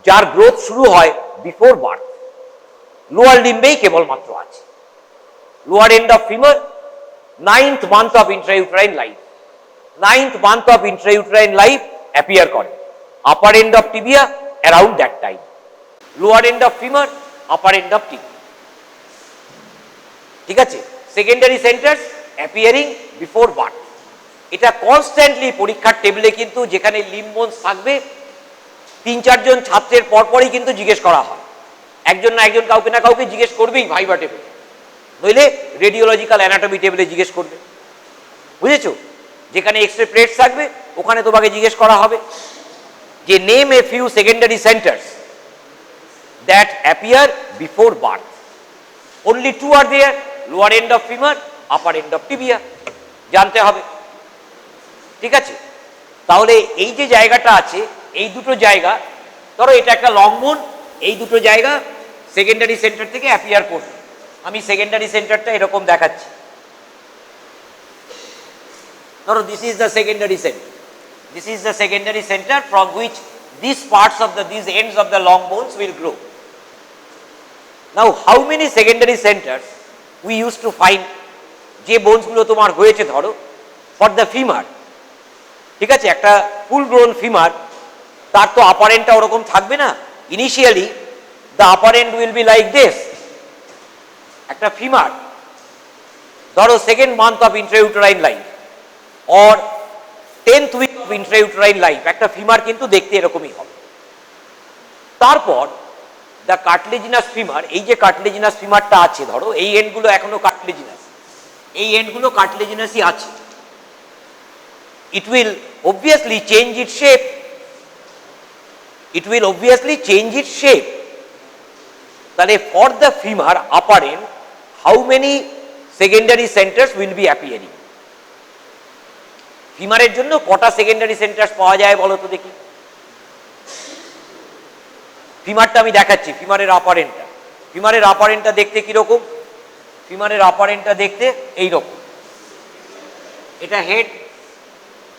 যার গ্রোথ শুরু হয় বিফোর বার্থ। লোয়ার লিম্বেই কেবলমাত্র আছে। Lower end of femur, 9th month of intrauterine life, 9th month of intrauterine life appear করে। Upper end of tibia around that time. Lower end of femur, upper end of tibia, ঠিক আছে। Secondary centres appearing before birth. এটা constantly পরীক্ষার টেবিলে কিন্তু যেখানে limb bones থাকবে 3-4 জন ছাত্রের পরপরই কিন্তু জিজ্ঞেস করা হয়। একজন না একজন কাউকে না কাউকে জিজ্ঞেস করবেই ভাইবা টেবিলে, নইলে রেডিওলজিক্যাল অ্যানাটমি টেবিলে জিজ্ঞেস করবে, বুঝেছো? যেখানে এক্সরে প্লেটস থাকবে ওখানে তোমাকে জিজ্ঞেস করা হবে যে name a few secondary centres that appear before birth. Only 2 are there, lower end of femur, upper end of tibia, জানতে হবে, ঠিক আছে। তাহলে এই যে জায়গাটা আছে, এই দুটো জায়গা, ধরো এটা একটা লং বোন, এই দুটো জায়গা সেকেন্ডারি সেন্টার থেকে অ্যাপিয়ার করবে। আমি সেকেন্ডারি সেন্টারটা এরকম দেখাচ্ছি, ধরো this is the secondary centre, this is the secondary centre from which this parts of the this ends of the long bones will grow. Now how many secondary centres we use to find, যে বোনসগুলো তোমার হয়েছে ধরো for the femur, ঠিক আছে, একটা ফুল grown femur, তার তো আপার এন্ডটা ওরকম থাকবে না। Initially the upper end will be like this, একটা ফিমার ধরো second month of intrauterine life or 10th week of intrauterine life একটা ফিমার কিন্তু দেখতে এরকমই হবে। তারপর দ্য কার্টিলেজিনাস ফিমার, এই যে কার্টিলেজিনাস ফিমারটা আছে, ধরো এই এন্ডগুলো এখনো কার্টিলেজিনাস, এই এন্ডগুলো কার্টিলেজিনাসই আছে, it will obviously change its shape, it will obviously change its shape। তাহলে for the femur upper end how many secondary centers will be appearing? ফিমারের জন্য কটা সেকেন্ডারি সেন্টার্স পাওয়া যায় বলো তো দেখি। ফিমারটা আমি দেখাচ্ছি, ফিমারের আপার এন্ডটা, ফিমারের আপার এন্ডটা দেখতে কিরকম? ফিমারের আপার এন্ডটা দেখতে এইরকম, এটা হেড,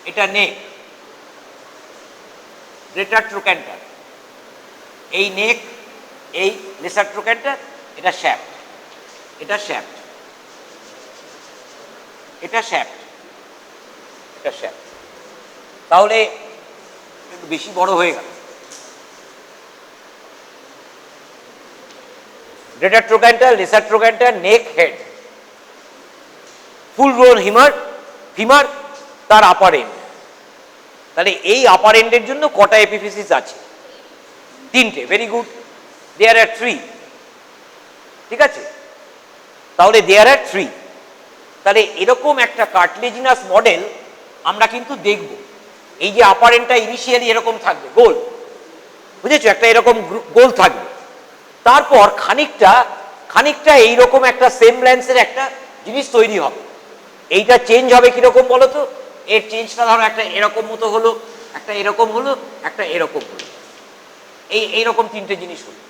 এটা নেক, গ্রেটার ট্রোক্যান্টার, এই নেক, এই লেসার ট্রোক্যান্টার, এটা শ্যাফট, এটা শ্যাফট, এটা শ্যাফট, এটা শ্যাফট। তাহলে একটু বেশি বড় হয়ে গেল। গ্রেটার ট্রোক্যান্টার, লেসার ট্রোক্যান্টার, নেক, হেড, ফুল গ্রোন ফিমার, তার আপার এন্ড। তাহলে এই আপার এন্ডের জন্য কটা এপিফিসিস আছে? 3টে। ভেরি গুড, দেয়ার আর 3। ঠিক আছে, তাহলে দেয়ার আর 3। তাহলে এরকম একটা কার্টিলেজিনাস মডেল আমরা কিন্তু দেখব। এই যে আপার এন্ডটা ইনিশিয়ালি এরকম থাকবে, গোল, বুঝেছো, একটা এরকম গোল থাকবে। তারপর খানিকটা এইরকম একটা সেমব্ল্যান্সের একটা জিনিস তৈরি হবে। এইটা চেঞ্জ হবে কিরকম বলো তো? এর চেঞ্জটা ধরো একটা এরকম মতো হলো, একটা এরকম হলো, একটা এরকম হলো, এইরকম 3টে জিনিস হলো।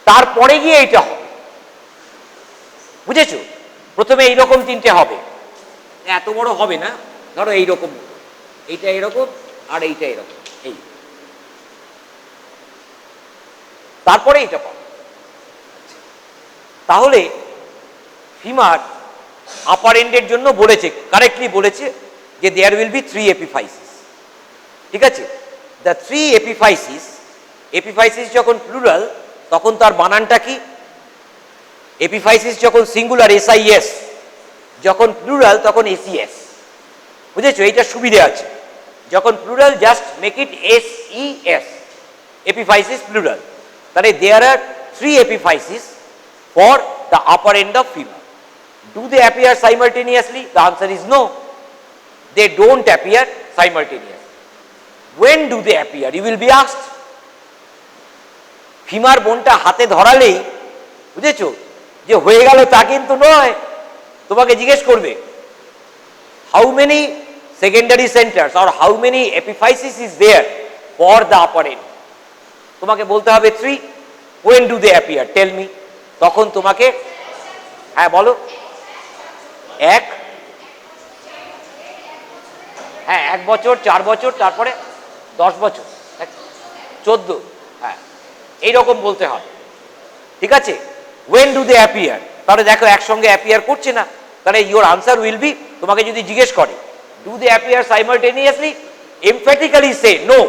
তারপরে গিয়ে এইটা হবে, বুঝেছো? প্রথমে এইরকম 3টে হবে, এত বড় হবে না, ধরো এইরকম, এইটা এরকম আর এইটা এরকম, এই, তারপরে এইটা পাবো। তাহলে ফিমার আপার এন্ডের জন্য বলেছে, কারেক্টলি বলেছে যে দেয়ার উইল বি 3 এপিফাইসিস। ঠিক আছে, দ্য 3 এপিফাইসিস, এপিফাইসিস যখন প্লুরাল তখন তার বানানটা কি? এপিফাইসিস যখন সিঙ্গুলার SIS, যখন প্লুরাল তখন SES। বুঝেছো, এইটা সুবিধে আছে। যখন plural just make it SES, epiphysis plural. তাহলে দেয়ার আর 3 epiphysis for the upper end of femur. Do they appear simultaneously? The answer is no. They don't appear simultaneously. When do they appear? You will be asked. Femur বোনটা হাতে ধরালেই, বুঝেছো, যে হয়ে গেল তা কিন্তু নয়। তোমাকে জিজ্ঞেস করবে how many secondary centers or how many epiphysis is there for the upper end? তোমাকে বলতে হবে 3. When do they appear? Tell me. তখন তোমাকে, হ্যাঁ বলো, 1, হ্যাঁ 1 বছর, 4 বছর, তারপরে 10 বছর, 14, হ্যাঁ এইরকম বলতে হবে। ঠিক আছে, when do they appear? তাহলে দেখো একসঙ্গে অ্যাপিয়ার করছে না, তাহলে ইওর আনসার উইল বি, তোমাকে যদি জিজ্ঞেস করে do they appear simultaneously, emphatically say no,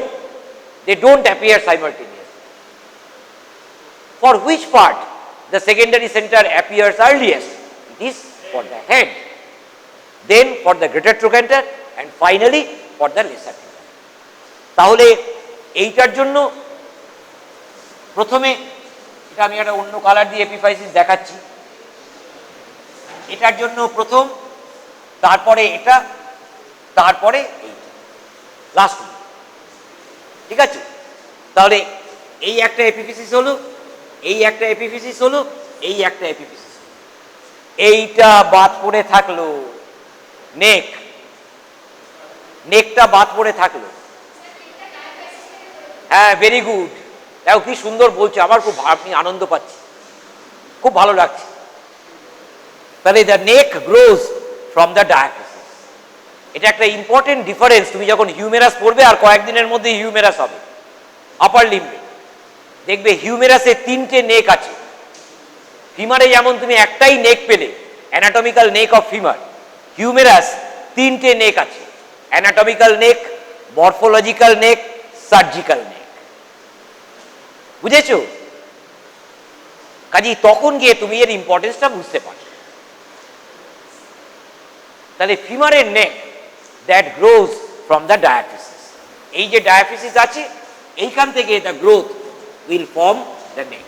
they don't appear simultaneously. For which part the secondary center appears earliest? It is for the head, then for the greater trochanter, and finally for the lesser trochanter. তাহলে এইটার জন্য প্রথমে, এটা আমি একটা অন্য colour দিয়ে epiphysis দেখাচ্ছি, এটার জন্য প্রথম, তারপরে এটা, তারপরে এইটা, লাস্ট। ঠিক আছে, তাহলে এই একটা এপিফিসিস হলো, এই একটা এপিফিসিস হলো, এই একটা এপিফিসিস, এইটা বাদ পড়ে থাকলো, নেক, নেকটা বাদ পড়ে থাকলো। হ্যাঁ ভেরি গুড, দেখো কি সুন্দর বলছো, আমার খুব আপনি আনন্দ পাচ্ছি, খুব ভালো লাগছে। তাহলে the neck grows from the diaphysis, এটা একটা ইম্পর্টেন্ট ডিফারেন্স। তুমি যখন হিউমেরাস পড়বে আর কয়েকদিনের মধ্যে হিউমেরাস হবে আপার লিম্বে, দেখবে হিউমেরাসে 3টে নেক আছে। ফিমারে যেমন তুমি একটাই নেক পেলে, anatomical neck of femur, humerus 3টে নেক আছে, অ্যানাটমিক্যাল নেক, মরফোলজিক্যাল নেক, সার্জিক্যাল নেক। বুঝেছো? কাজেই তখন গিয়ে তুমি এর ইম্পর্টেন্সটা বুঝতে পারো। তাহলে ফিমারের নেক দ্যাট গ্রোজ ফ্রম দ্য ডায়াফিসিস, এই যে ডায়াফিসিস আছে এইখান থেকে the growth will form the নেক।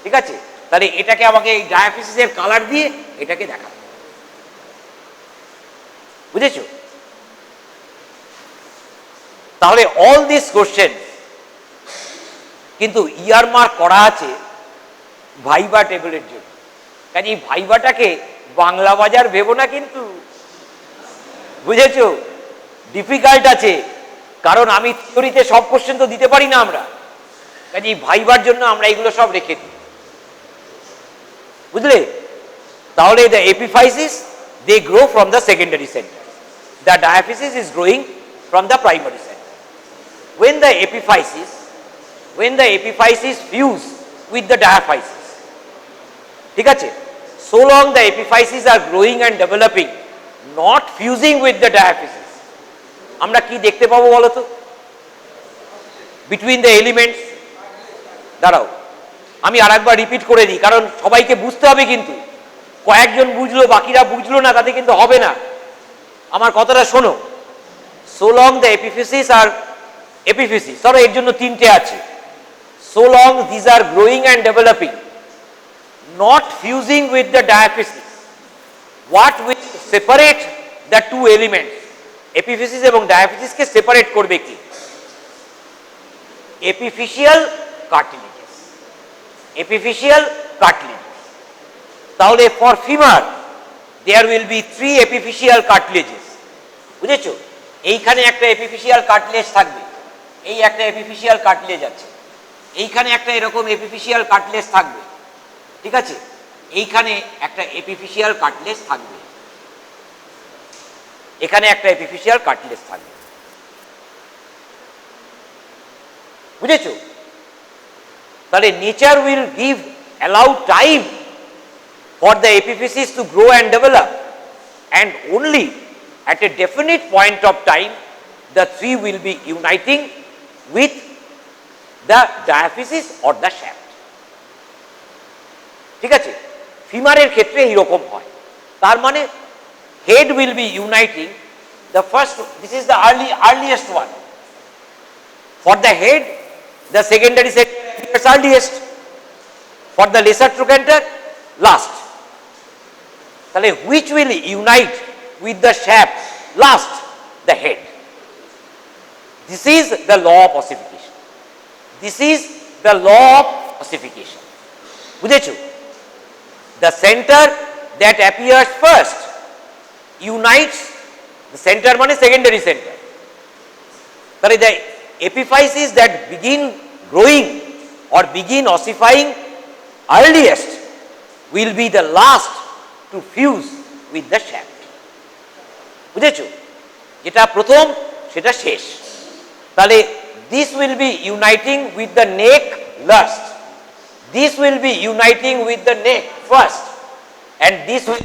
ঠিক আছে, তাহলে এটাকে আমাকে এই ডায়াফিসিসের কালার দিয়ে এটাকে দেখাবো, বুঝেছো? তাহলে অল দিস কোশ্চেন কিন্তু ইয়ারমার্ক করা আছে ভাইবা টেবিলের জন্য। কাজে এই ভাইবাটাকে বাংলা বাজার ভেবো না কিন্তু, বুঝেছো? ডিফিকাল্ট আছে, কারণ আমি থিওরিতে সব কোশ্চেন তো দিতে পারি না আমরা, কাজে এই ভাইবার জন্য আমরা এগুলো সব রেখে দিই, বুঝলে? তাহলে the epiphysis they grow from the secondary centre, the diaphysis is growing from the primary centre. when the epiphysis fuse with the diaphysis, ঠিক আছে, so long the epiphyses are growing and developing, not fusing with the diaphysis, আমরা কি দেখতে পাবো বলো তো between the elements? দাঁড়াও আমি আরেকবার রিপিট করে দিই, কারণ সবাইকে বুঝতে হবে কিন্তু, কয়েকজন বুঝলো বাকিরা বুঝলো না তাতে কিন্তু হবে না। আমার কথাটা শোনো, so long the epiphyses are epiphysis, ধরো এর জন্য তিনটে আছে, so long these are growing and developing, not fusing with the diaphysis, what will separate the two elements, epiphysis এবং diaphysis কে সেপারেট করবে কি? epiphyseal cartilages, epiphyseal cartilages। তাহলে for femur there will be 3 epiphyseal cartilages, বুঝেছো? এইখানে একটা epiphyseal cartilage থাকবে, এই একটা এপিফিশিয়াল কার্টিলেজ আছে, এইখানে একটা এরকম এপিফিশিয়াল কার্টিলেজ থাকবে, ঠিক আছে, এইখানে একটা এপিফিশিয়াল কার্টিলেজ থাকবে, এখানে একটা এপিফিশিয়াল কার্টিলেজ থাকবে, বুঝেছো? তাহলে nature will give allow time for the epiphysis to grow and develop, and only at a definite point of time the three will be uniting with the diaphysis or the shaft, ঠিক আছে? ফিমারের ক্ষেত্রে এইরকম হয়, তার মানে head will be uniting the first, this is the earliest one, for the head the secondary center appears earliest, for the lesser trochanter last, তাহলে which will unite with the shaft last? The head. This is the law of ossification. This is the law of ossification. বুঝেছো? The center that appears first unites, the center মানে secondary center. তাহলে the epiphyses that begin growing or begin ossifying earliest will be the last to fuse with the shaft. বুঝেছো? যেটা প্রথম সেটা শেষ। তাহলে this will be uniting with the neck last, this will be uniting with the neck first, and this will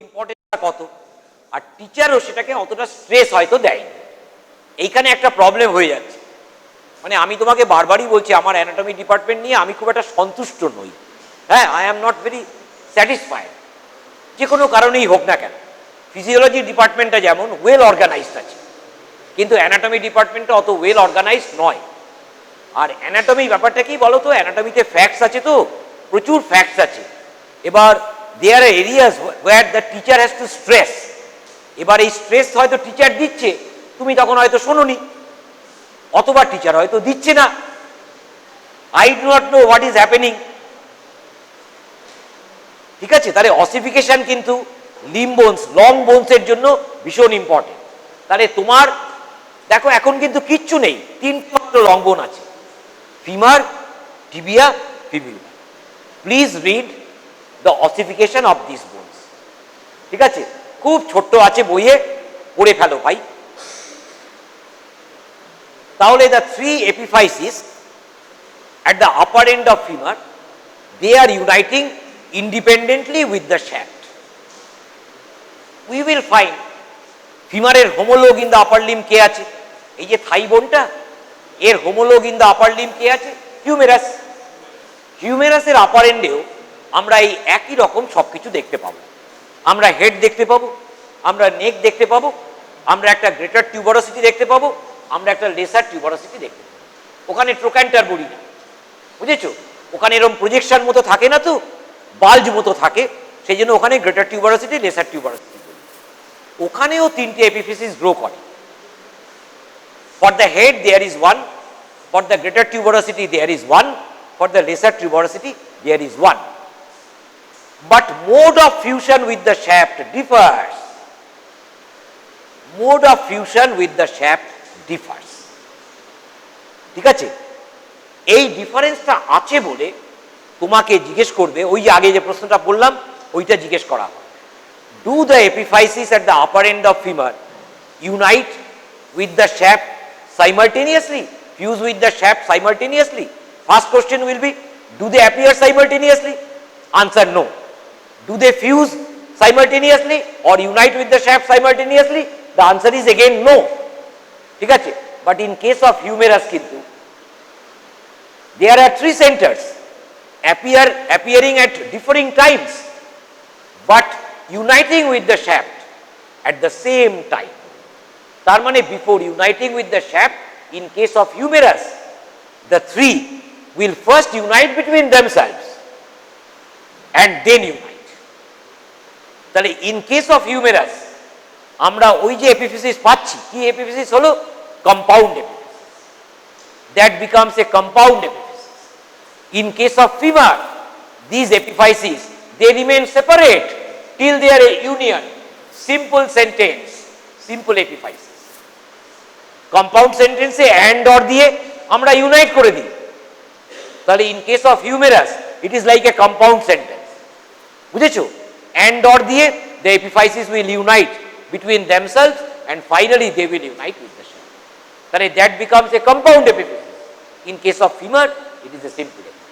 ইম্পর্টেন্সটা কত, আর টিচারও সেটাকে অতটা stress হয়তো দেয়নি। এইখানে একটা প্রবলেম হয়ে যাচ্ছে, মানে আমি তোমাকে বারবারই বলছি আমার অ্যানাটমি ডিপার্টমেন্ট নিয়ে আমি খুব একটা সন্তুষ্ট নই, হ্যাঁ, I am not very satisfied, যে কোনো কারণেই হোক না কেন। ফিজিওলজি ডিপার্টমেন্টটা যেমন ওয়েল অর্গানাইজড আছে, কিন্তু অ্যানাটমি ডিপার্টমেন্টটা অত ওয়েল অর্গানাইজড নয়। আর অ্যানাটমি ব্যাপারটা কি বলো তো, অ্যানাটমিতে ফ্যাক্টস আছে, তো প্রচুর ফ্যাক্টস আছে। এবার there are areas where the teacher has to stress, এবার এই স্ট্রেস হয়তো টিচার দিচ্ছে, তুমি তখন হয়তো শোনোনি, অথবা টিচার হয়তো দিচ্ছে না, I do not know what is happening, ঠিক আছে? তাহলে অসিফিকেশন কিন্তু লিম্ব বোনস, লং বোনসের জন্য ভীষণ ইম্পর্টেন্ট। তাহলে তোমার দেখো এখন কিন্তু কিচ্ছু নেই, তিনটে মাত্র লং বোন আছে, femur, tibia, fibula, please read the ossification of this bones. ঠিক আছে, খুব ছোট্ট আছে বইয়ে, পড়ে ফেলো ভাই। তাহলে the three epiphysis at the upper end of femur, they are uniting independently with the shaft. We will find ফিমারের homologue in the upper limb কে আছে? এই যে থাই বোনটা, এর homologue in the upper limb কে আছে? হিউমেরাস। হিউমেরাসের আপার এন্ডেও আমরা এই একই রকম সবকিছু দেখতে পাবো। আমরা হেড দেখতে পাবো, আমরা নেক দেখতে পাবো, আমরা একটা গ্রেটার টিউবারোসিটি দেখতে পাবো, আমরা একটা লেসার টিউবারোসিটি দেখতে পাবো। ওখানে ট্রোক্যান্টার বলি না, বুঝেছো? ওখানে এরকম প্রজেকশন মতো থাকে না, তো বাল্জ মতো থাকে, সেই জন্য ওখানে গ্রেটার টিউবারোসিটি, লেসার টিউবারোসিটি। ওখানেও তিনটে এপিফিসিস গ্রো করে। For the head there is one, for the greater tuberosity there is one, for the lesser tuberosity there is one. But mode of fusion with the shaft differs. Mode of fusion with the shaft differs. ঠিক আছে, এই ডিফারেন্সটা আছে বলে তোমাকে জিজ্ঞেস করবে, ওই যে আগে যে প্রশ্নটা বললাম ওইটা জিজ্ঞেস করা হয়, do the epiphysis at the upper end of femur unite with the shaft simultaneously, fuse with the shaft simultaneously? First question will be, do they appear simultaneously? Answer no. Do they fuse simultaneously or unite with the shaft simultaneously? The answer is again no. ঠিক আছে, but in case of humerus কিন্তু there are three centers appearing at differing times but uniting with the shaft at the same time. তার মানে before uniting with the shaft, in case of humerus, the three will first unite between themselves and then unite. তাহলে in case of humerus আমরা ওই যে এপিফিসিস পাচ্ছি, কি এপিফিসিস হলো? Compound এপিফিসিস। that becomes a compound epiphysis. In case of femur, these epiphyses, they remain separate till their union. Simple sentence, simple epiphysis. Compound sentence A and or দিয়ে আমরা unite করে দিই। তাহলে in case of humerus, it is like a compound sentence. বুঝেছো? And or দিয়ে the epiphyses will unite between themselves and finally they will unite with the shaft. তাহলে that becomes a compound epiphysis. In case of femur, it is a simple epiphysis.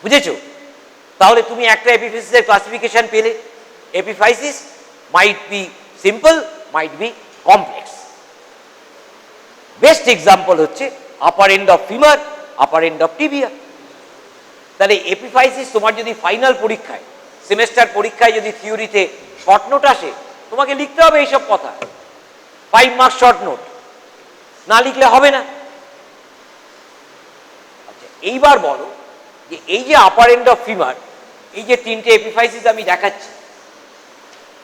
বুঝেছো? তাহলে তুমি একটা এপিফিসিসের classification পেলে। Epiphysis might be simple, might be complex. Best example হচ্ছে upper end of femur, upper end of tibia. তাহলে epiphysis তোমার যদি ফাইনাল পরীক্ষায়, সেমেস্টার পরীক্ষায় যদি থিওরিতে শর্ট নোট আসে, তোমাকে লিখতে হবে এইসব কথা। 5 মার্কস শর্ট নোট, না লিখলে হবে না। আচ্ছা, এইবার বলো যে এই যে আপার এন্ড অফ ফিমার, এই যে তিনটে এপিফাইসিস আমি দেখাচ্ছি,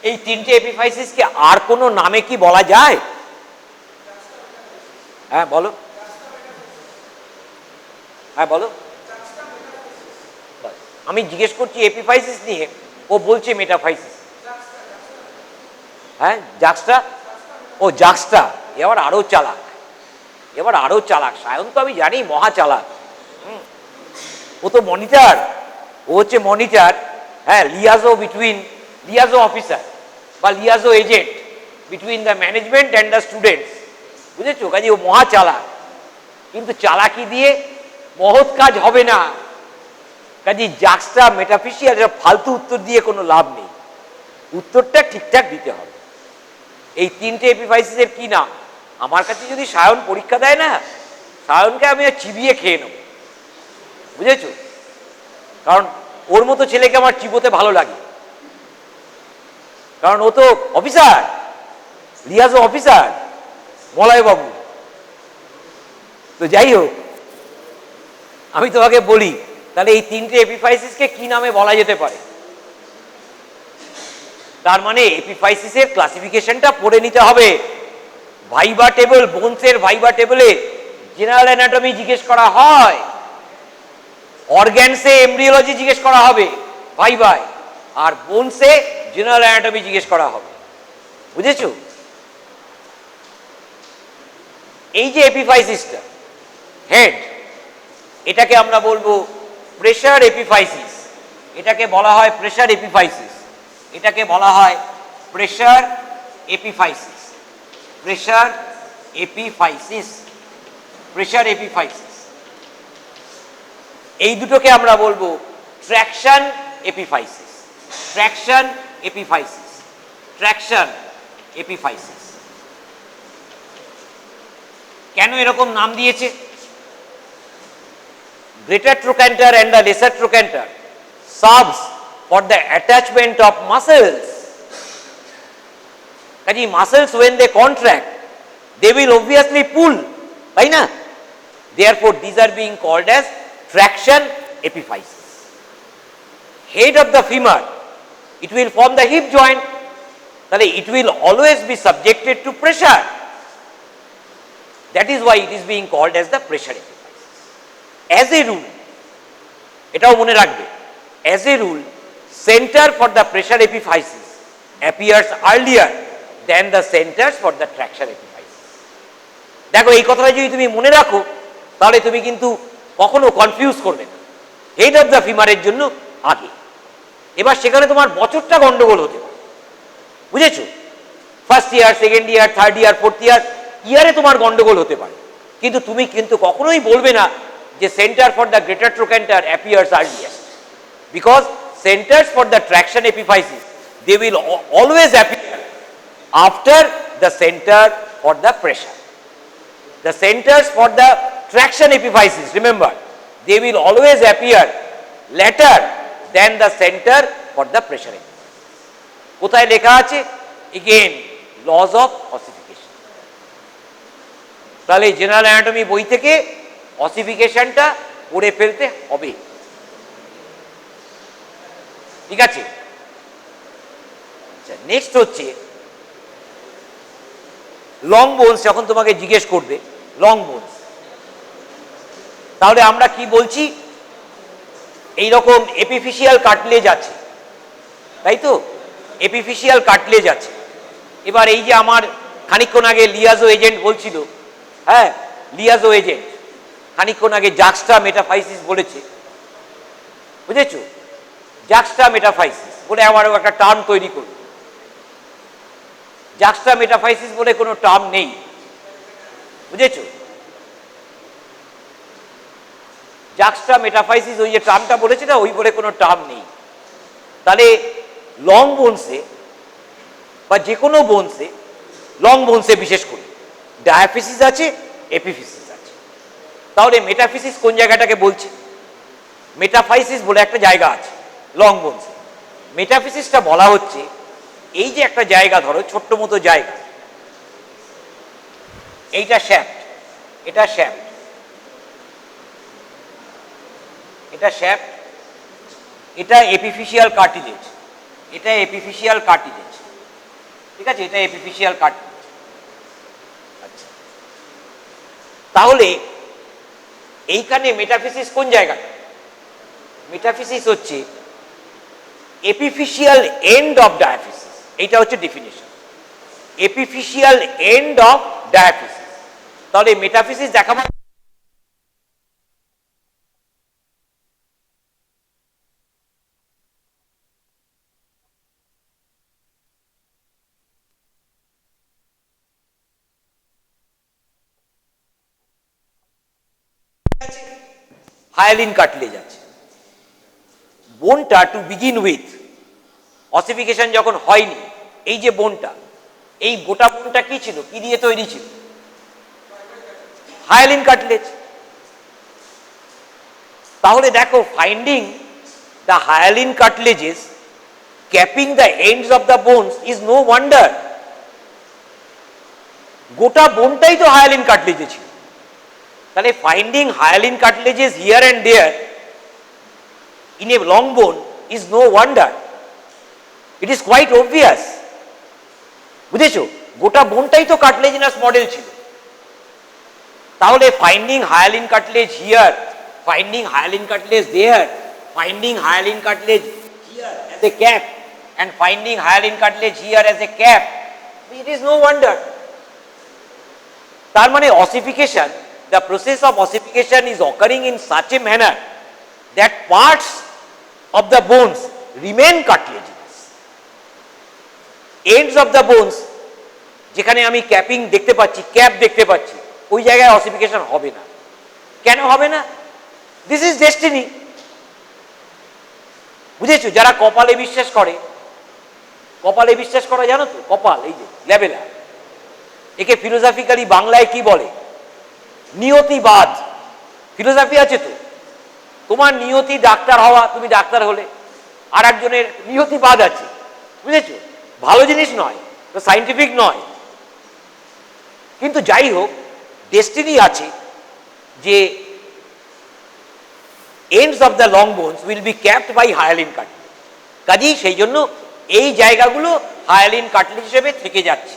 এই তিনটে এপিফাইসিসকে আর কোনো নামে কি বলা যায়? হ্যাঁ বলো, হ্যাঁ বলো। আমি জিজ্ঞেস করছি এপিফাইসিস নিয়ে, ও বলছে মেটাফাইসিস। হ্যাঁ, জাক্সটা, ও জাক্সটা। এবার আরো চালাক, এবার আরো চালাক। সায়ন তো আমি জানি মহা চালাক, ও তো মনিটর, ও হচ্ছে মনিটর। হ্যাঁ, লিয়াজো বিটুইন, লিয়াজো অফিসার বা liaison agent between the management and the students. বুঝেছো? কাজে ও মহা চালাক, কিন্তু চালাকি দিয়ে মহৎ কাজ হবে না। কাজে জাক্সটা, মেটাফিশিয়াল, ফালতু উত্তর দিয়ে কোনো লাভ নেই, উত্তরটা ঠিকঠাক দিতে হবে। এই তিনটে এপিফাইসিসের কি নাম? আমার কাছে যদি সায়ন পরীক্ষা দেয় না, সায়নকে আমি চিবিয়ে খেয়ে নেব। বুঝেছো? কারণ ওর মতো ছেলেকে আমার চিবোতে ভালো লাগে, কারণ ও তো অফিসার, লিয়াজো অফিসার মলয় বাবু। তো যাই হোক, আমি তোমাকে বলি তাহলে এই তিনটে এপিফাইসিসকে কি নামে বলা যেতে পারে। তার মানে এপিফাইসিসের ক্লাসিফিকেশনটা পড়ে নিতে হবে। ভাইবা টেবল, বোনসের ভাইবা টেবলে জেনারেল অ্যানাটমি জিজ্ঞেস করা হয়, অর্গ্যানসে এমব্রিওলজি জিজ্ঞেস করা হবে ভাইবাই, আর বোনসে জেনারেল অ্যানাটমি জিজ্ঞেস করা হবে। বুঝেছো? এই যে এপিফাইসিসটা, হেড, এটাকে আমরা বলবো প্রেসার এপিফাইসিস, এটাকে বলা হয় প্রেসার এপিফাইসিস, এটাকে বলা হয় pressure epiphysis, pressure epiphysis, pressure epiphysis. এই দুটোকে আমরা বলবো traction epiphysis, traction epiphysis, traction epiphysis. কেন এরকম নাম দিয়েছে? Greater trochanter and the lesser trochanter serves for the attachment of muscles. কাজে muscles when they contract, they will obviously pull, তাই না? Therefore, these are being called as traction epiphysis. Head of the femur, it will form the hip joint, তাহলে it will always be subjected to pressure. That is why it is being called as the pressure epiphysis. As a rule, এটাও মনে রাখবে, as a rule, center for the pressure epiphysis appears earlier than the centers for the traction epiphysis. দেখো এই কথাটা যদি তুমি মনে রাখো তাহলে তুমি কিন্তু কখনো কনফিউজ করবে না। হেড অফ দ্য ফিমারের জন্য আগে, এবার সেখানে তোমার বছরটা গন্ডগোল হতে পারে, বুঝেছো? First year, second year, third year, fourth ইয়ারে তোমার গন্ডগোল হতে পারে, কিন্তু তুমি কিন্তু কখনোই বলবে না যে centre for the greater trochanter appears earliest, because centres for the traction epiphysis they will always appear after the centre for the pressure. The centers for the traction epiphysis, remember, they will always appear later than the center for the pressure epiphysis. কোথায় লেখা আছে? Again, laws of ossification. তাহলে general anatomy বই থেকে অসিফিকেশনটা পড়ে ফেলতে হবে, ঠিক আছে? আচ্ছা, নেক্সট হচ্ছে লং বোনস। যখন তোমাকে জিজ্ঞেস করবে লং বোনস, তাহলে আমরা কি বলছি? এই রকম এপিফিশিয়াল কার্টিলেজ আছে, তাই তো? এপিফিশিয়াল কার্টিলেজ আছে। এবার এই যে আমার খানিকক্ষণ আগে লিয়াজো এজেন্ট বলছিল, হ্যাঁ, লিয়াজো এজেন্ট খানিকক্ষণ আগে জাক্সটা মেটাফাইসিস বলেছে, বুঝেছো? জাক্সটা মেটাফাইসিস বলে আমারও একটা টার্ম তৈরি করবে। জাক্সটা মেটাফাইসিস বলে কোনো টার্ম নেই, বুঝেছো? জাক্সটা মেটাফাইসিস ওই যে টার্মটা বলেছে না, ওই বলে কোনো টার্ম নেই। তাহলে লং বোনসে বা যে কোনো বোনসে, লং বোনসে বিশেষ করে ডায়াফিসিস আছে, এপিফিসিস আছে। তাহলে মেটাফিসিস কোন জায়গাটাকে বলছে? মেটাফাইসিস বলে একটা জায়গা আছে লং বোনসে। মেটাফিসিসটা বলা হচ্ছে এই যে একটা জায়গা, ধরো ছোট্ট মতো জায়গা, এইটা শ্যাফট, এটা শ্যাফট, এটা শ্যাফট, এটা এপিফিশিয়াল কার্টিলেজ, এটা এপিফিশিয়াল কার্টিলেজ, ঠিক আছে? এটা এপিফিশিয়াল কার্টিলেজ। আচ্ছা, তাহলে এইখানে মেটাফিসিস কোন জায়গাটা? মেটাফিসিস হচ্ছে এপিফিশিয়াল এন্ড অফ ডায়াফিসিস। এইটা হচ্ছে ডেফিনিশন, এপিফিশিয়াল এন্ড অফ ডায়াফিসিস। তাহলে মেটাফিসিস দেখাবো হায়ালিন কার্টিলেজ আছে। বোনটা টু বিগিন উইথ, অসিফিকেশন যখন হয়নি, এই যে বোনটা, এই গোটা বোনটা কি ছিল? কি দিয়ে তৈরি ছিল? Hyaline cartilage. তাহলে দেখো, finding the hyaline cartilages capping the ends of the bones is no wonder. গোটা বোনটাই তো হায়ালিন কার্টিলেজে ছিল। তাহলে finding hyaline cartilages here and there in a long bone is no wonder, it is quite obvious, বুঝেছো? গোটা বোনটাই তো কার্টিলেজিনাস মডেল ছিল। তাহলে finding hyaline cartilage here, finding hyaline cartilage there, finding hyaline cartilage here as a cap and finding hyalin cartilage here as a cap, it is no wonder. তার মানে ossification the process of ossification is occurring in such a manner that parts of the bones remain cartilaginous. Ends of the bones, যেখানে আমি capping দেখতে পাচ্ছি, cap দেখতে পাচ্ছি, ওই জায়গায় অসিফিকেশন হবে না। কেন হবে না? This is destiny. বুঝেছো? যারা কপালে বিশ্বাস করে, কপালে বিশ্বাস করা জানো তো? কপাল, এই যে ল্যাবেলা, একে ফিলোসফিক্যালি বাংলায় কি বলে? নিয়তিবাদ। ফিলোসফি আছে তো, তোমার নিয়তি ডাক্তার হওয়া, তুমি ডাক্তার হলে, আর একজনের নিয়তিবাদ আছে। বুঝেছো? ভালো জিনিস নয়, তো সাইন্টিফিক নয়, কিন্তু যাই হোক ডেস্টিনি আছে যে ends of the long bones will be capped by hyaline cartilage। কাজেই সেই জন্য এই জায়গাগুলো হায়ালিন কার্টিলেজ হিসেবে থেকে যাচ্ছে,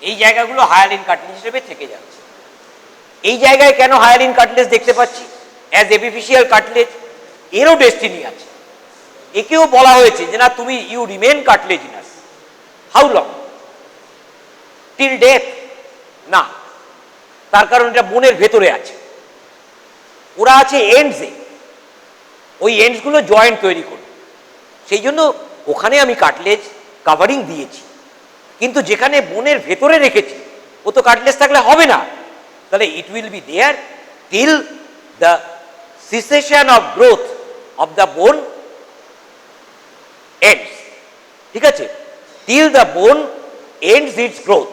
এই জায়গাগুলো হায়ালিন কার্টিলেজ হিসেবে থেকে যাচ্ছে। এই জায়গায় কেন হায়ালিন কার্টিলেজ দেখতে পাচ্ছি অ্যাজ এপিফিশিয়াল কার্টিলেজ? এরও ডেস্টিনি আছে। একেও বলা হয়েছে যে না, তুমি you remain cartilaginous. How long? Till death? না, তার কারণ এটা বোনের ভেতরে আছে, ওরা আছে এন্ডসে, ওই এন্ডসগুলো জয়েন্ট তৈরি করবে, সেই জন্য ওখানে আমি কার্টিলেজ কাভারিং দিয়েছি। কিন্তু যেখানে বোনের ভেতরে রেখেছি, ও তো কার্টিলেজ থাকলে হবে না, তাহলে it will be there till the cessation of growth of the bone ends. ঠিক আছে? Till the bone ends its growth,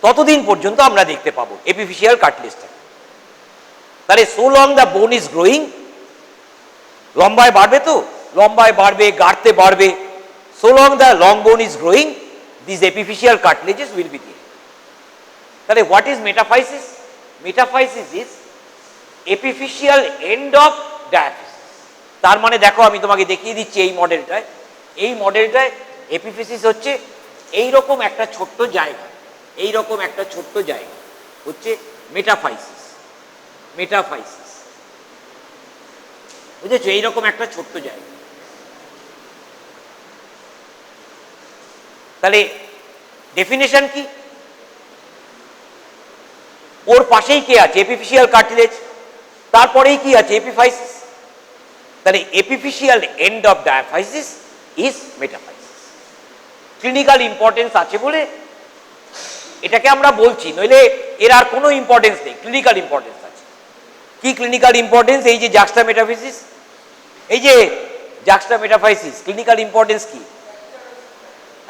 ততদিন পর্যন্ত আমরা দেখতে পাবো এপিফিশিয়াল কার্টিলেজটা। তাহলে so long the bone is growing, লম্বায় বাড়বে তো, লম্বায় বাড়বে, গাড়তে বাড়বে, so long the long bone is growing, this epiphyseal cartilages will be there. তাহলে what is metaphysis? Metaphysis is epiphyseal end of diaphysis. তার মানে দেখো, আমি তোমাকে দেখিয়ে দিচ্ছি এই মডেলটায়, এই মডেলটায় এপিফিসিস হচ্ছে এইরকম একটা ছোট্ট জায়গা, এইরকম একটা ছোট্ট জায়গা হচ্ছে মেটাফাইসিস। মেটাফাইসিস, বুঝেছো? এইরকম একটা ছোট্ট জায়গা। তাহলে ডেফিনেশন কি? ওর পাশেই কে আছে? Epiphyseal cartilage. তারপরেই কি আছে? এপিফাইসিস। তাহলে epiphyseal end of diaphysis is metaphysis. Clinical importance আছে বলে এটাকে আমরা বলছি, নইলে এর আর কোনো ইম্পর্টেন্স নেই। ক্লিনিক্যাল ইম্পর্টেন্স আছে। কি ক্লিনিক্যাল ইম্পর্টেন্স? এই যে জাক্সটা মেটাফিসিস, এই যে জাক্সটা মেটাফাইসিস, ক্লিনিক্যাল ইম্পর্টেন্স কি?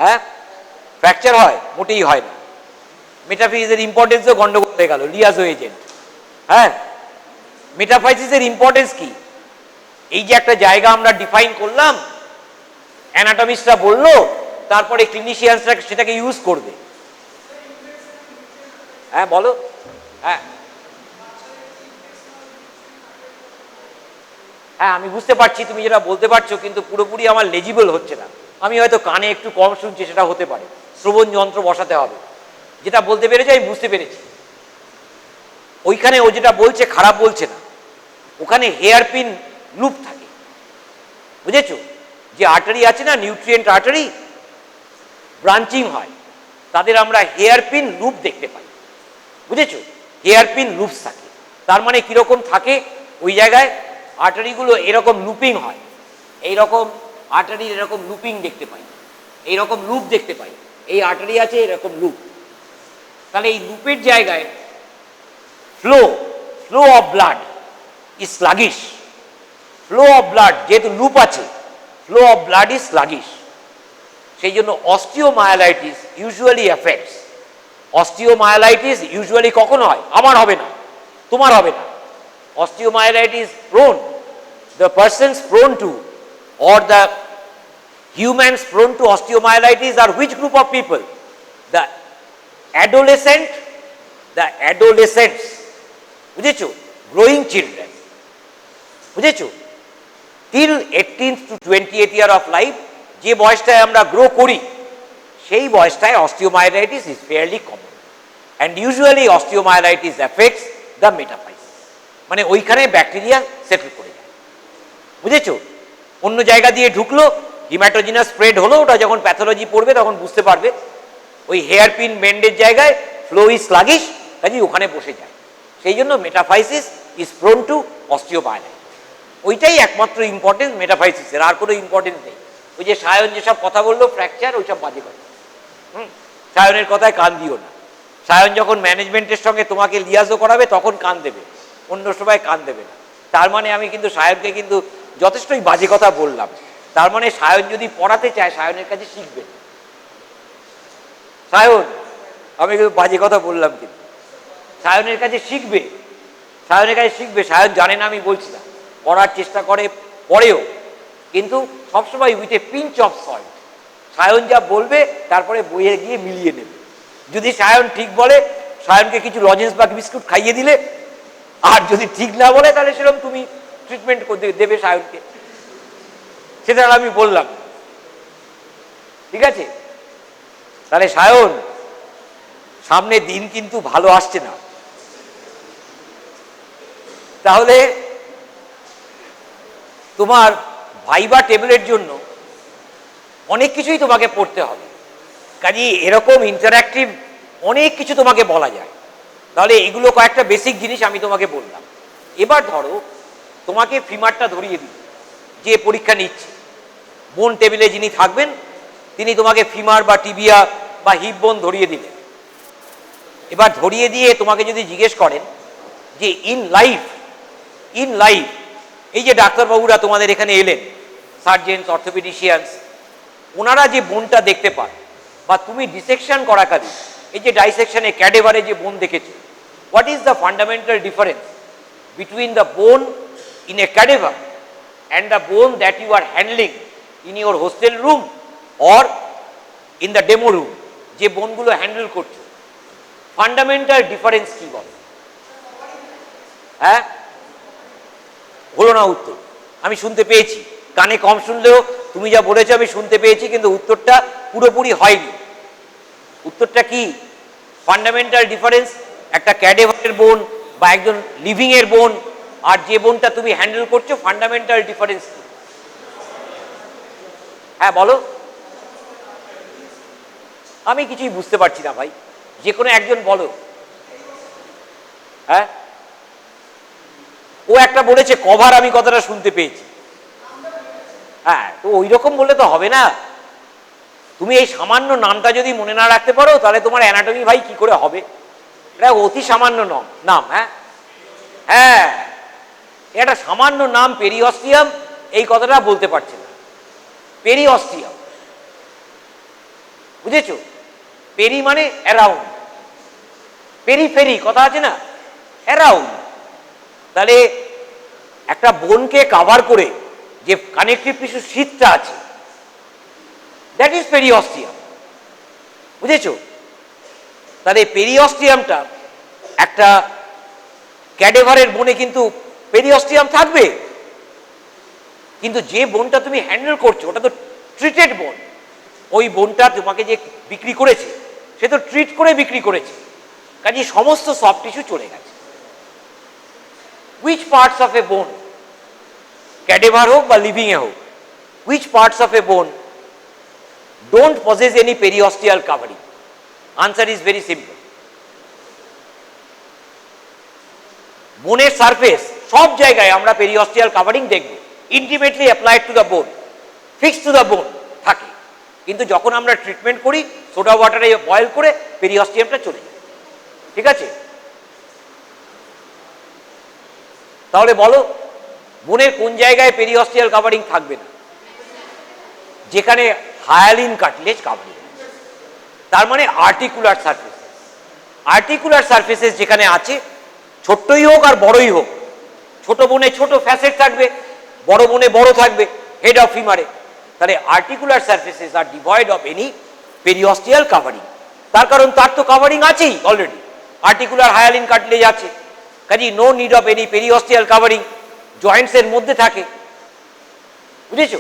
হ্যাঁ, ফ্র্যাকচার হয়? মোটেই হয় না। মেটাফিজিক্সের ইম্পর্টেন্সও গন্ডগোল হয়ে গেল, লিয়াজো এজেন্ট। হ্যাঁ, মেটাফাইসিসের ইম্পর্টেন্স কি? এই যে একটা জায়গা আমরা ডিফাইন করলাম, অ্যানাটমিস্টরা বললো, তারপরে ক্লিনিশিয়ানসরা সেটাকে ইউজ করবে। হ্যাঁ বলো। হ্যাঁ হ্যাঁ, আমি বুঝতে পারছি তুমি যেটা বলতে পারছো, কিন্তু পুরোপুরি আমার লেজিবল হচ্ছে না। আমি হয়তো কানে একটু কম শুনছি, সেটা হতে পারে, শ্রবণ যন্ত্র বসাতে হবে। যেটা বলতে পেরেছি আমি বুঝতে পেরেছি। ওইখানে ও যেটা বলছে খারাপ বলছে না, ওখানে হেয়ার পিন লুপ থাকে, বুঝেছো? যে আর্টারি আছে না, নিউট্রিয়েন্ট আর্টারি, ব্রাঞ্চিং হয়, তাদের আমরা হেয়ার পিন লুপ দেখতে পাই, বুঝেছো? হেয়ার পিন লুপস থাকে। তার মানে কিরকম থাকে? ওই জায়গায় আর্টারিগুলো এরকম লুপিং হয়, এইরকম আর্টারির এরকম লুপিং দেখতে পাই, এইরকম লুপ দেখতে পাই। এই আর্টারি আছে, এরকম লুপ। তাহলে এই লুপের জায়গায় flow of blood is sluggish. Flow of blood, যেহেতু লুপ আছে, flow of blood is sluggish. সেই জন্য অস্টিওমায়ালাইটিস ইউজুয়ালি এফেক্টস। অস্টিওমায়ালাইটিস ইউজুয়ালি কখন হয়? আমার হবে না, তোমার হবে না। Osteomyelitis prone, the persons prone to, or the humans prone to osteomyelitis are which group of people? The adolescents, বুঝেছো? growing children, বুঝেছো? till 18th to 28th year of life, যে বয়সটায় আমরা গ্রো করি, সেই বয়সটায় osteomyelitis is fairly common, and usually osteomyelitis affects the metaphysis। মানে ওইখানে bacteria settle করে যায়, বুঝেছো? অন্য জায়গা দিয়ে ঢুকলো, হিম্যাটোজিনাস স্প্রেড হলো, ওটা যখন প্যাথোলজি পড়বে তখন বুঝতে পারবে। ওই হেয়ার পিন বেন্ডের জায়গায় ফ্লো ইজ স্লাগিশ, কাজেই ওখানে বসে যায়। সেই জন্য মেটাফাইসিস ইজ প্রোন টু অস্টিওমায়ালাইটিস। ওইটাই একমাত্র ইম্পর্টেন্স মেটাফাইসিসের, আর কোনো ইম্পর্টেন্স নেই। ওই যে সায়ন যেসব কথা বললো ফ্র্যাকচার, ওইসব বাজে কথা। সায়নের কথায় কান দিও না। সায়ন যখন ম্যানেজমেন্টের সঙ্গে তোমাকে লিয়াজও করাবে তখন কান দেবে, অন্য সময় কান দেবে না। তার মানে আমি কিন্তু সায়নকে কিন্তু যথেষ্টই বাজে কথা বললাম। তার মানে সায়ন যদি পড়াতে চায় সায়নের কাছে শিখবে। সায়ন, আমি কিন্তু বাজে কথা বললাম, কিন্তু সায়নের কাছে শিখবে, সায়নের কাছে শিখবে। সায়ন জানে না আমি বলছি না, পড়ার চেষ্টা করে পড়েও, কিন্তু সবসময় with a pinch of salt. Sayan যা বলবে তারপরে বইয়ে গিয়ে মিলিয়ে নেবে। যদি সায়ন ঠিক বলে, সায়নকে কিছু লজেন্স বা বিস্কুট খাইয়ে দিলে, আর যদি ঠিক না বলে তাহলে সেরকম তুমি ট্রিটমেন্ট দেবে সায়নকে, সেটা আমি বললাম। ঠিক আছে? তাহলে সায়ন, সামনে দিন কিন্তু ভালো আসছে না। তাহলে তোমার ভাইবা টেবিলের জন্য অনেক কিছুই তোমাকে পড়তে হবে। কাজে এরকম ইন্টারঅ্যাক্টিভ অনেক কিছু তোমাকে বলা যায়। তাহলে এগুলো কয়েকটা বেসিক জিনিস আমি তোমাকে বললাম। এবার ধরো তোমাকে ফিমারটা ধরিয়ে দিল, যে পরীক্ষা নিচ্ছে, বোন টেবিলে যিনি থাকবেন তিনি তোমাকে ফিমার বা টিবিয়া বা হিপ বোন ধরিয়ে দিলেন। এবার ধরিয়ে দিয়ে তোমাকে যদি জিজ্ঞেস করেন যে ইন লাইফ এই যে ডাক্তারবাবুরা তোমাদের এখানে এলেন, সার্জেন্স, অর্থোপেডিশিয়ানস, ওনারা যে বোনটা দেখতে পান, বা তুমি ডিসেকশন করাকালীন এই যে ডাইসেকশনে ক্যাডেভারে যে বোন দেখেছো, what is the fundamental difference between the bone in a cadaver and the bone that you are handling in your hostel room or in the demo room? যে বোনগুলো হ্যান্ডেল করছো, ফান্ডামেন্টাল ডিফারেন্স কি বল? হ্যাঁ, হলো না উত্তর? আমি শুনতে পেয়েছি, কানে কম শুনলেও তুমি যা বলেছো আমি শুনতে পেয়েছি, কিন্তু উত্তরটা পুরোপুরি হয়নি। উত্তরটা কি? ফান্ডামেন্টাল ডিফারেন্স একটা ক্যাডেভারের বোন বা একজন লিভিং এর বোন আর যে বোনটা তুমি হ্যান্ডেল করছো, ফান্ডামেন্টাল ডিফারেন্স কি? হ্যাঁ বলো। আমি কিছুই বুঝতে পারছি না ভাই, যে কোনো একজন বলো। হ্যাঁ, ও একটা বলেছে কভার, আমি কথাটা শুনতে পেয়েছি। হ্যাঁ, তো ওই রকম বললে তো হবে না। তুমি এই সামান্য নামটা যদি মনে না রাখতে পারো তাহলে তোমার অ্যানাটমি ভাই কি করে হবে? এটা অতি সামান্য নাম। হ্যাঁ হ্যাঁ, এটা সামান্য নাম, পেরিঅস্টিয়াম, এই কথাটা বলতে পারছে না। পেরিঅস্টিয়াম, বুঝেছো? পেরি মানে অ্যারাউন্ড, পেরিফেরি কথা আছে না, অ্যারাউন্ড। তাহলে একটা বোনকে কাভার করে যে কানেকটিভ টিস্যু শীতটা আছে, দ্যাট ইজ পেরিঅস্টিয়াম, বুঝেছো? তাহলে পেরিঅস্টিয়ামটা একটা ক্যাডেভারের বোনে কিন্তু পেরিঅস্টিয়াম থাকবে, কিন্তু যে বোনটা তুমি হ্যান্ডেল করছো ওটা তো ট্রিটেড বোন। ওই বোনটা তোমাকে যে বিক্রি করেছে সে তো ট্রিট করে বিক্রি করেছে, কাজে সমস্ত সফট টিস্যু চলে গেছে। which parts of a bone, cadaver হোক বা লিভিং এ হোক, which parts of a bone don't possess any periosteal covering? Answer is very simple. বোনের সারফেস সব জায়গায় আমরা পেরিঅস্টিয়াল কাভারিং দেখব, intimately applied to the bone, fix to the bone থাকে। কিন্তু যখন আমরা ট্রিটমেন্ট করি সোডা ওয়াটারে বয়েল করে পেরিঅস্টিয়ামটা চলে যায়। ঠিক আছে? তাহলে বলো বোনের কোন জায়গায় পেরিঅস্টিয়াল কাভারিং থাকবে না? যেখানে হায়ালিন কার্টিলেজ কাভারিং। তার মানে আর্টিকুলার সারফেস, আর্টিকুলার সারফেসেস যেখানে আছে, ছোট্টই হোক আর বড়ই হোক, ছোট বোনে ছোট ফ্যাসেট থাকবে, বড় বোনে বড় থাকবে, হেড অফ ফিমারে। তাহলে articular surfaces are devoid of any periosteal covering. তার কারণ তার তো কাভারিং আছেই অলরেডি, আর্টিকুলার হায়ালিন কার্টিলেজ আছে, কাজেই no need of any periosteal covering, joints এর মধ্যে থাকে। বুঝেছো?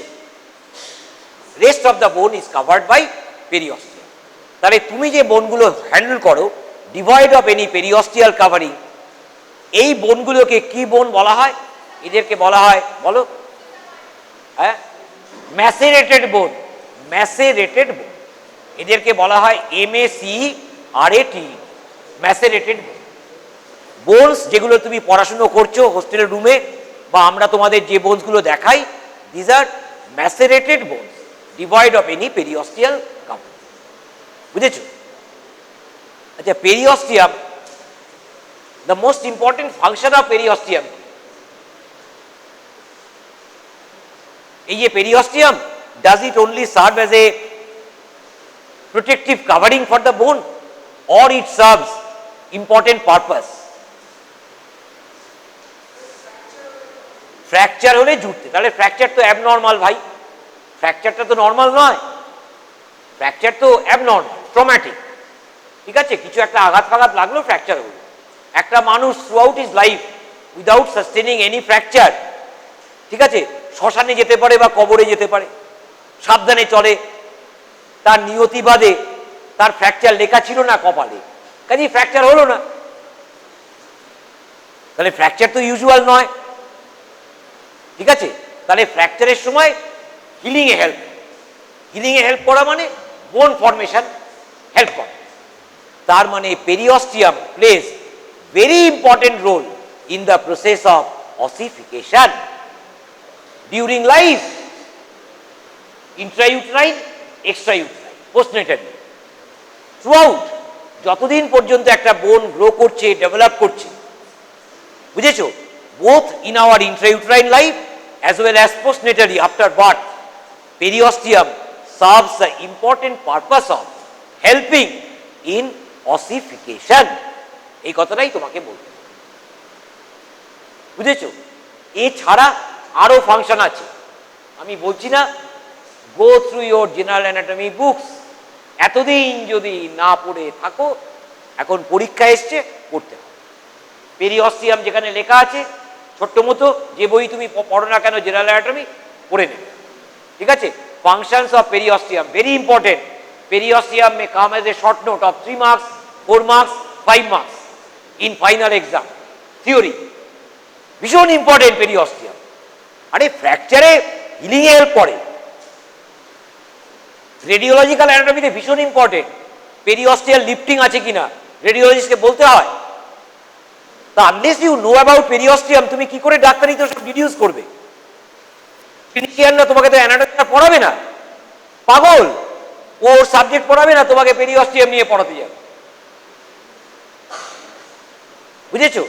Rest of the bone is covered by periosteum. তাহলে তুমি যে বোনগুলো হ্যান্ডেল করো devoid of any periosteal covering, এই বোনগুলোকে কি বোন বলা হয়? এদেরকে বলা হয়, বলো, হ্যাঁ, ম্যাসেরেটেড বোন। ম্যাসেরেটেড বোন, এদেরকে বলা হয় MACRAT, ম্যাসেরেটেড বোন। বোনস যেগুলো তুমি পড়াশুনো করছো হোস্টেলের রুমে বা আমরা তোমাদের যে বোনসগুলো দেখাই, these are macerated bones devoid of any periosteal cover. বুঝেছো? আচ্ছা, periosteum, the most important function of periosteum, এই যে periosteum, does it only serve as a protective covering for the bone or it serves important purpose? Fracture হলে জুটতে, তাহলে fracture তো abnormal ভাই, ফ্র্যাকচারটা তো normal নয়, ফ্র্যাকচার তো অ্যাবনর্মাল, ট্রমাটিক। ঠিক আছে, কিছু একটা আঘাত ফাঘাত লাগলো, ফ্র্যাকচার হলো। একটা মানুষ through out his life without sustaining any fracture, ঠিক আছে, শ্মশানে যেতে পারে বা কবরে যেতে পারে, সাবধানে চলে, তার নিয়তিবাদে তার ফ্র্যাকচার লেখা ছিল না কপালে, কাজেই ফ্র্যাকচার হলো না। তাহলে ফ্র্যাকচার তো ইউজুয়াল নয়। ঠিক আছে, তাহলে ফ্র্যাকচারের সময় হিলিংয়ে হেল্প, হিলিংয়ে হেল্প করা মানে বোন ফরমেশন হেল্প করা। তার মানে periosteum plays very important role in the process of ossification during life, intrauterine, extrauterine, postnatally, throughout, যতদিন পর্যন্ত একটা বোন গ্রো করছে, ডেভেলপ করছে। বুঝেছো? both in our intrauterine life as well as postnatally after birth, periosteum serves the important purpose of helping in ossification. এই কথাটাই তোমাকে বলতে। বুঝেছো? এছাড়া আরো ফাংশন আছে, আমি বলছি না, go through your general anatomy books, এতদিন যদি না পড়ে থাকো, এখন পরীক্ষা এসছে, পড়তে হবে। পেরিঅস্টিয়াম যেখানে লেখা আছে, ছোট্ট মতো যে বই তুমি পড়ো না কেন জেনারেল অ্যানাটমি পড়ে নেবে। ঠিক আছে, functions of periosteum very important. Periosteum may come as a short note of 3 marks, 4 marks, 5 marks in final exam theory. ভীষণ ইম্পর্টেন্ট পেরিঅস্টিয়াম। আরে ফ্র্যাকচারে হিলিংয়ে হেল্প করে, রেডিওলজিক্যাল অ্যানাটমিতে ভীষণ ইম্পর্টেন্ট। পেরিঅস্টিয়াল লিফটিং আছে কিনা রেডিওলজিস্টকে বলতে হয়। তা unless you know about periosteum, তুমি কি করে ডাক্তারিতে সব ডিডিউস করবে? ক্লিনিশিয়ানরা তোমাকে তো অ্যানাটমিটা পড়াবে না, পাগল, ওর সাবজেক্ট পড়াবে না, তোমাকে পেরিঅস্টিয়াম নিয়ে পড়াতে যাবে। বুঝেছো?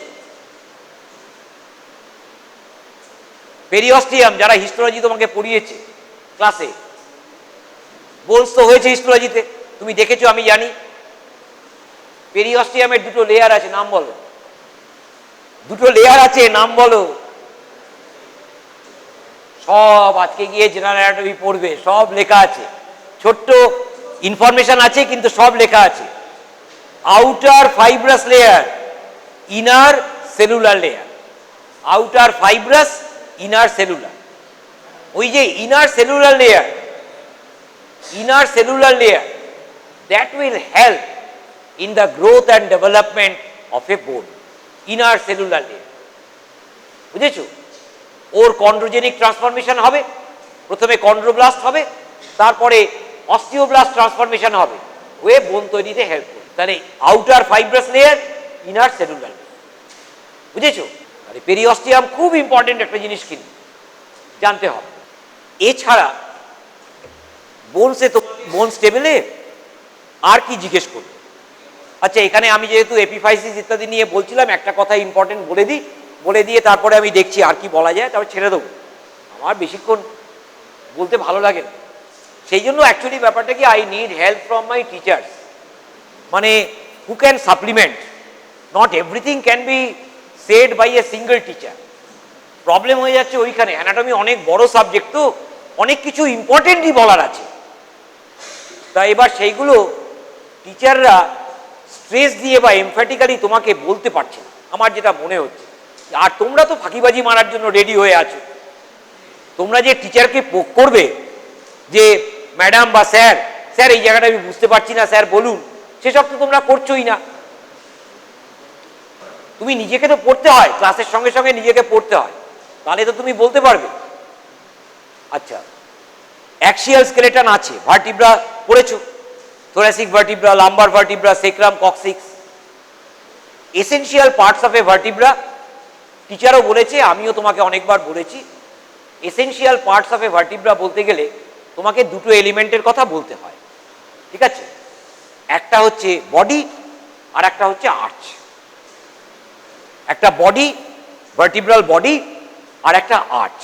পেরিঅস্টিয়াম যারা হিস্টোলজি তোমাকে পড়িয়েছে ক্লাসে, বোনস তো হয়েছে হিস্টোলজিতে, তুমি দেখেছো, আমি জানি। পেরিঅস্টিয়ামের দুটো লেয়ার আছে, নাম বলো। দুটো লেয়ার আছে, নাম বলো। সব আজকে গিয়ে জেনারেল অ্যানাটমি পড়বে, সব লেখা আছে, ছোট্ট ইনফরমেশন আছে কিন্তু সব লেখা আছে। Outer fibrous layer, inner cellular layer, outer fibrous, inner cellular. ওই যে inner cellular layer, inner cellular layer, that will help in the growth and development of a bone. Inner cellular layer, বুঝেছো? ওর কন্ড্রোজেনিক transformation হবে, প্রথমে chondroblast হবে, তারপরে osteoblast transformation হবে, হয়ে বোন তৈরিতে হেল্প করবে। তাহলে outer fibrous layer, inner cellular layer, বুঝেছো? তাহলে পেরিঅস্টিয়াম খুব ইম্পর্টেন্ট একটা জিনিস কিন্তু জানতে হবে। এছাড়া বোনসে তো বোন স্টেবলে আর কি জিজ্ঞেস করবে? আচ্ছা, এখানে আমি যেহেতু এপিফাইসিস ইত্যাদি নিয়ে বলছিলাম, একটা কথা ইম্পর্টেন্ট বলে দিই, বলে দিয়ে তারপরে আমি দেখছি আর কি বলা যায়, তারপর ছেড়ে দেবো। আমার বেশিক্ষণ বলতে ভালো লাগে না, সেই জন্য অ্যাকচুয়ালি ব্যাপারটা কি, I need help from my teachers, মানে who can supplement, not everything can be said by a single teacher. Problem হয়ে যাচ্ছে ওইখানে, অ্যানাটমি অনেক বড় সাবজেক্ট, তো অনেক কিছু ইম্পর্টেন্টই বলার আছে। তা এবার সেইগুলো টিচাররা স্ট্রেস দিয়ে বা এমফ্যাটিক্যালি তোমাকে বলতে পারছে না, আমার যেটা মনে হচ্ছে। আর তোমরা তো ফাঁকিবাজি মারার জন্য রেডি হয়ে আছো। তোমরা যে টিচারকে পোক করবে যে ম্যাডাম বা স্যার, স্যার এই জায়গাটা আমি বুঝতে পারছি না, স্যার বলুন, সেসব তো তোমরা করছোই না। তুমি নিজেকে তো পড়তে হয়, ক্লাসের সঙ্গে সঙ্গে নিজেকে পড়তে হয়, তাহলে তো তুমি বলতে পারবে। আচ্ছা, অ্যাক্সিয়াল স্কেলেটন আছে, ভার্টিব্রা পড়েছো, thoracic vertebra, lumbar vertebra, sacrum, coccyx, essential parts of a vertebra, টিচারও বলেছে, আমিও তোমাকে অনেকবার বলেছি, essential parts of a vertebra বলতে গেলে তোমাকে দুটো এলিমেন্টের কথা বলতে হয়, ঠিক আছে? একটা হচ্ছে বডি আর একটা হচ্ছে আর্চ। একটা বডি, ভার্টিব্রাল বডি, আর একটা আর্চ,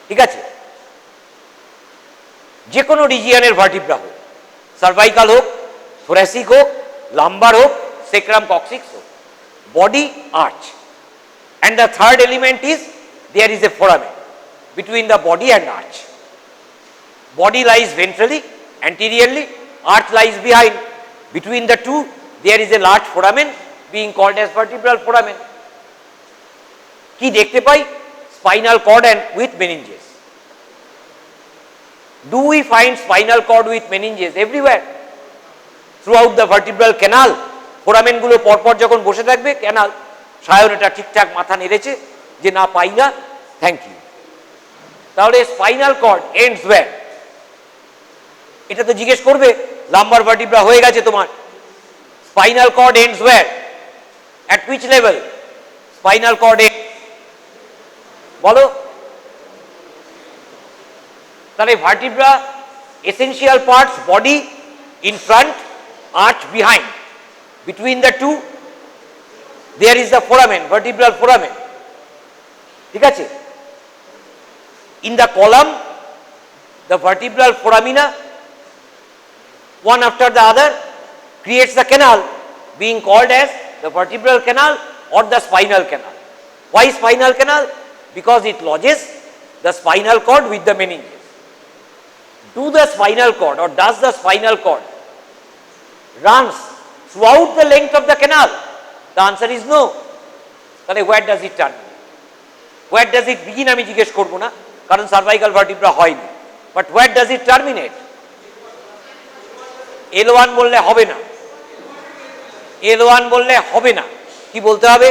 ঠিক আছে? যে কোনো রিজিয়নের ভার্টিব্রা হোক, সার্ভাইকাল হোক, থোরাসিক হোক, লাম্বার হোক, সেক্রাম কক্সিক্স হোক, body arch, and the third element is there is a foramen between the body and arch. Body lies ventrally, anteriorly, arch lies behind. Between the two there is a large foramen being called as vertebral foramen. কি দেখতে পাই? Spinal cord and with meninges. Do we find spinal cord with meninges everywhere? Throughout the vertebral canal, foramen গুলো পরপর যখন বসে থাকবে, canal, Sayan এটা ঠিকঠাক মাথা নেড়েছে যে না পাই না, থ্যাংক ইউ। তাহলে স্পাইনাল কর্ড এন্ডস ওয়্যার? এটা তো জিজ্ঞেস করবে, লাম্বার ভার্টিব্রা হয়ে গেছে তোমার, spinal cord ends where? At which level spinal cord end? বলো। তাহলে vertebra essential parts, body in front, arch behind. Between the two there is the foramen, vertebral foramen, ঠিক আছে? In the column the vertebral foramina, one after the other, creates the canal being called as the vertebral canal or the spinal canal. Why spinal canal? Because it lodges the spinal cord with the meninges. Do the spinal cord or does the spinal cord runs throughout the length of the canal? The answer is no. তাহলে where does it terminate? Where does it begin আমি জিজ্ঞেস করব না, কারণ cervical vertebra হয়নি, but where does it terminate? L1 বললে হবে না, L1 বললে হবে না, কি বলতে হবে?